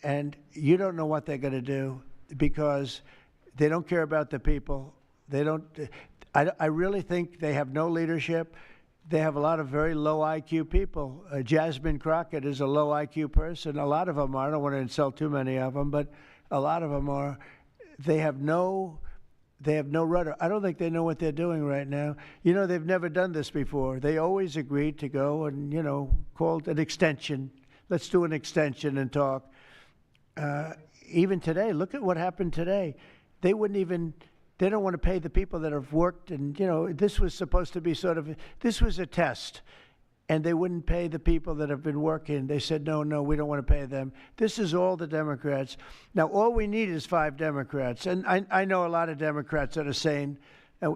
and you don't know what they're going to do because they don't care about the people. They don't. I really think they have no leadership. They have a lot of very low IQ people. Jasmine Crockett is a low IQ person. A lot of them are. I don't want to insult too many of them, but a lot of them are. They have no rudder. I don't think they know what they're doing right now. They've never done this before. They always agreed to go and, called an extension. Let's do an extension and talk. Even today, look at what happened today. They don't want to pay the people that have worked. And, this was supposed to be this was a test. And they wouldn't pay the people that have been working. They said, no, we don't want to pay them. This is all the Democrats. Now, all we need is 5 Democrats. And I know a lot of Democrats that are saying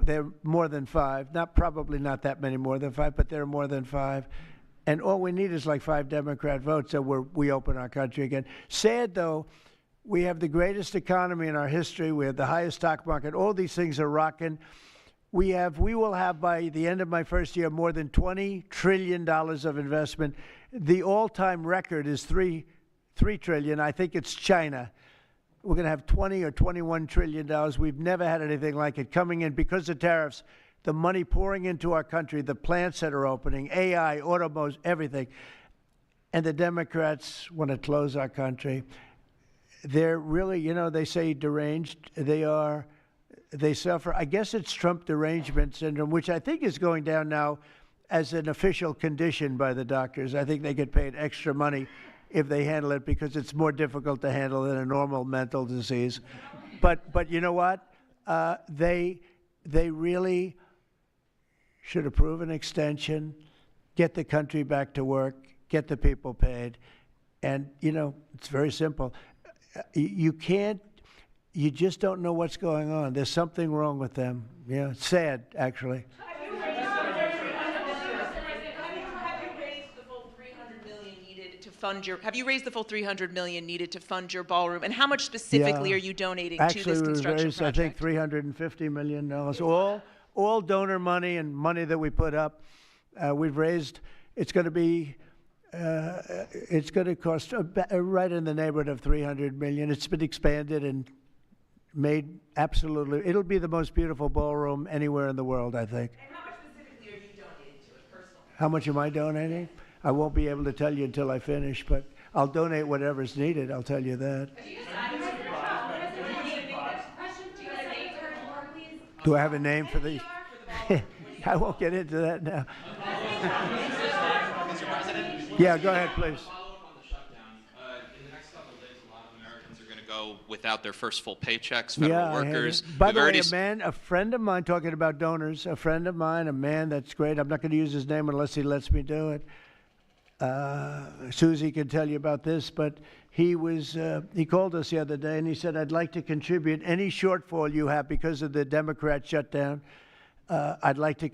they're more than 5. Probably not that many more than 5, but they're more than 5. And all we need is like 5 Democrat votes so we open our country again. Sad, though, we have the greatest economy in our history. We have the highest stock market. All these things are rocking. We will have by the end of my first year more than $20 trillion of investment. The all-time record is $3 trillion. I think it's China. We're going to have $20 or $21 trillion. We've never had anything like it coming in because of tariffs. The money pouring into our country, the plants that are opening, AI, automobiles, everything. And the Democrats want to close our country. They're really, they say deranged. They suffer. I guess it's Trump derangement syndrome, which I think is going down now as an official condition by the doctors. I think they get paid extra money if they handle it because it's more difficult to handle than a normal mental disease. But you know what? They really should approve an extension, get the country back to work, get the people paid. And, you know, it's very simple. You just don't know what's going on. There's something wrong with them. Yeah, it's sad, actually. Have you raised the full $300 million needed to fund your? Have you raised the full $300 million needed to fund your ballroom? And how much specifically are you donating to this construction raised, project? I think $350 million. All donor money and money that we put up. We've raised. It's going to be. It's going to cost right in the neighborhood of $300 million. It's been expanded and made absolutely. It'll be the most beautiful ballroom anywhere in the world, I think. And how much specifically are you donating to it personally? How much am I donating? I won't be able to tell you until I finish, but I'll donate whatever's needed. I'll tell you that. Do I have a name for the? I won't get into that now. Yeah, go ahead, please. In the next couple of days, a lot of Americans are going to go without their first full paychecks. Federal workers. By the way, a friend of mine, talking about donors, a friend of mine, a man that's great. I'm not going to use his name unless he lets me do it. Susie can tell you about this, but he called us the other day and he said, I'd like to contribute any shortfall you have because of the Democrat shutdown. I'd like to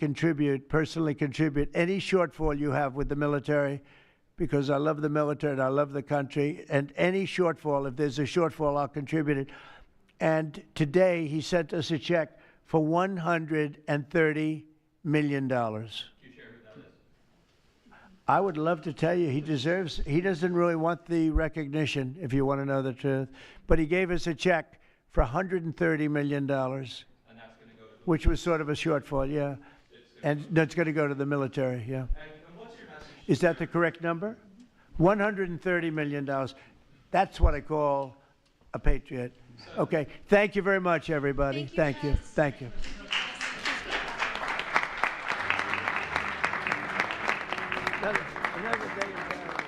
personally contribute any shortfall you have with the military because I love the military and I love the country. And any shortfall, if there's a shortfall, I'll contribute it. And today he sent us a check for $130 million. I would love to tell you he doesn't really want the recognition, if you want to know the truth. But he gave us a check for $130 million, which was sort of a shortfall, yeah. And that's going to go to the military, yeah. Is that the correct number? $130 million. That's what I call a patriot. Okay. Thank you very much, everybody. Thank you. Thank you. Another day in town.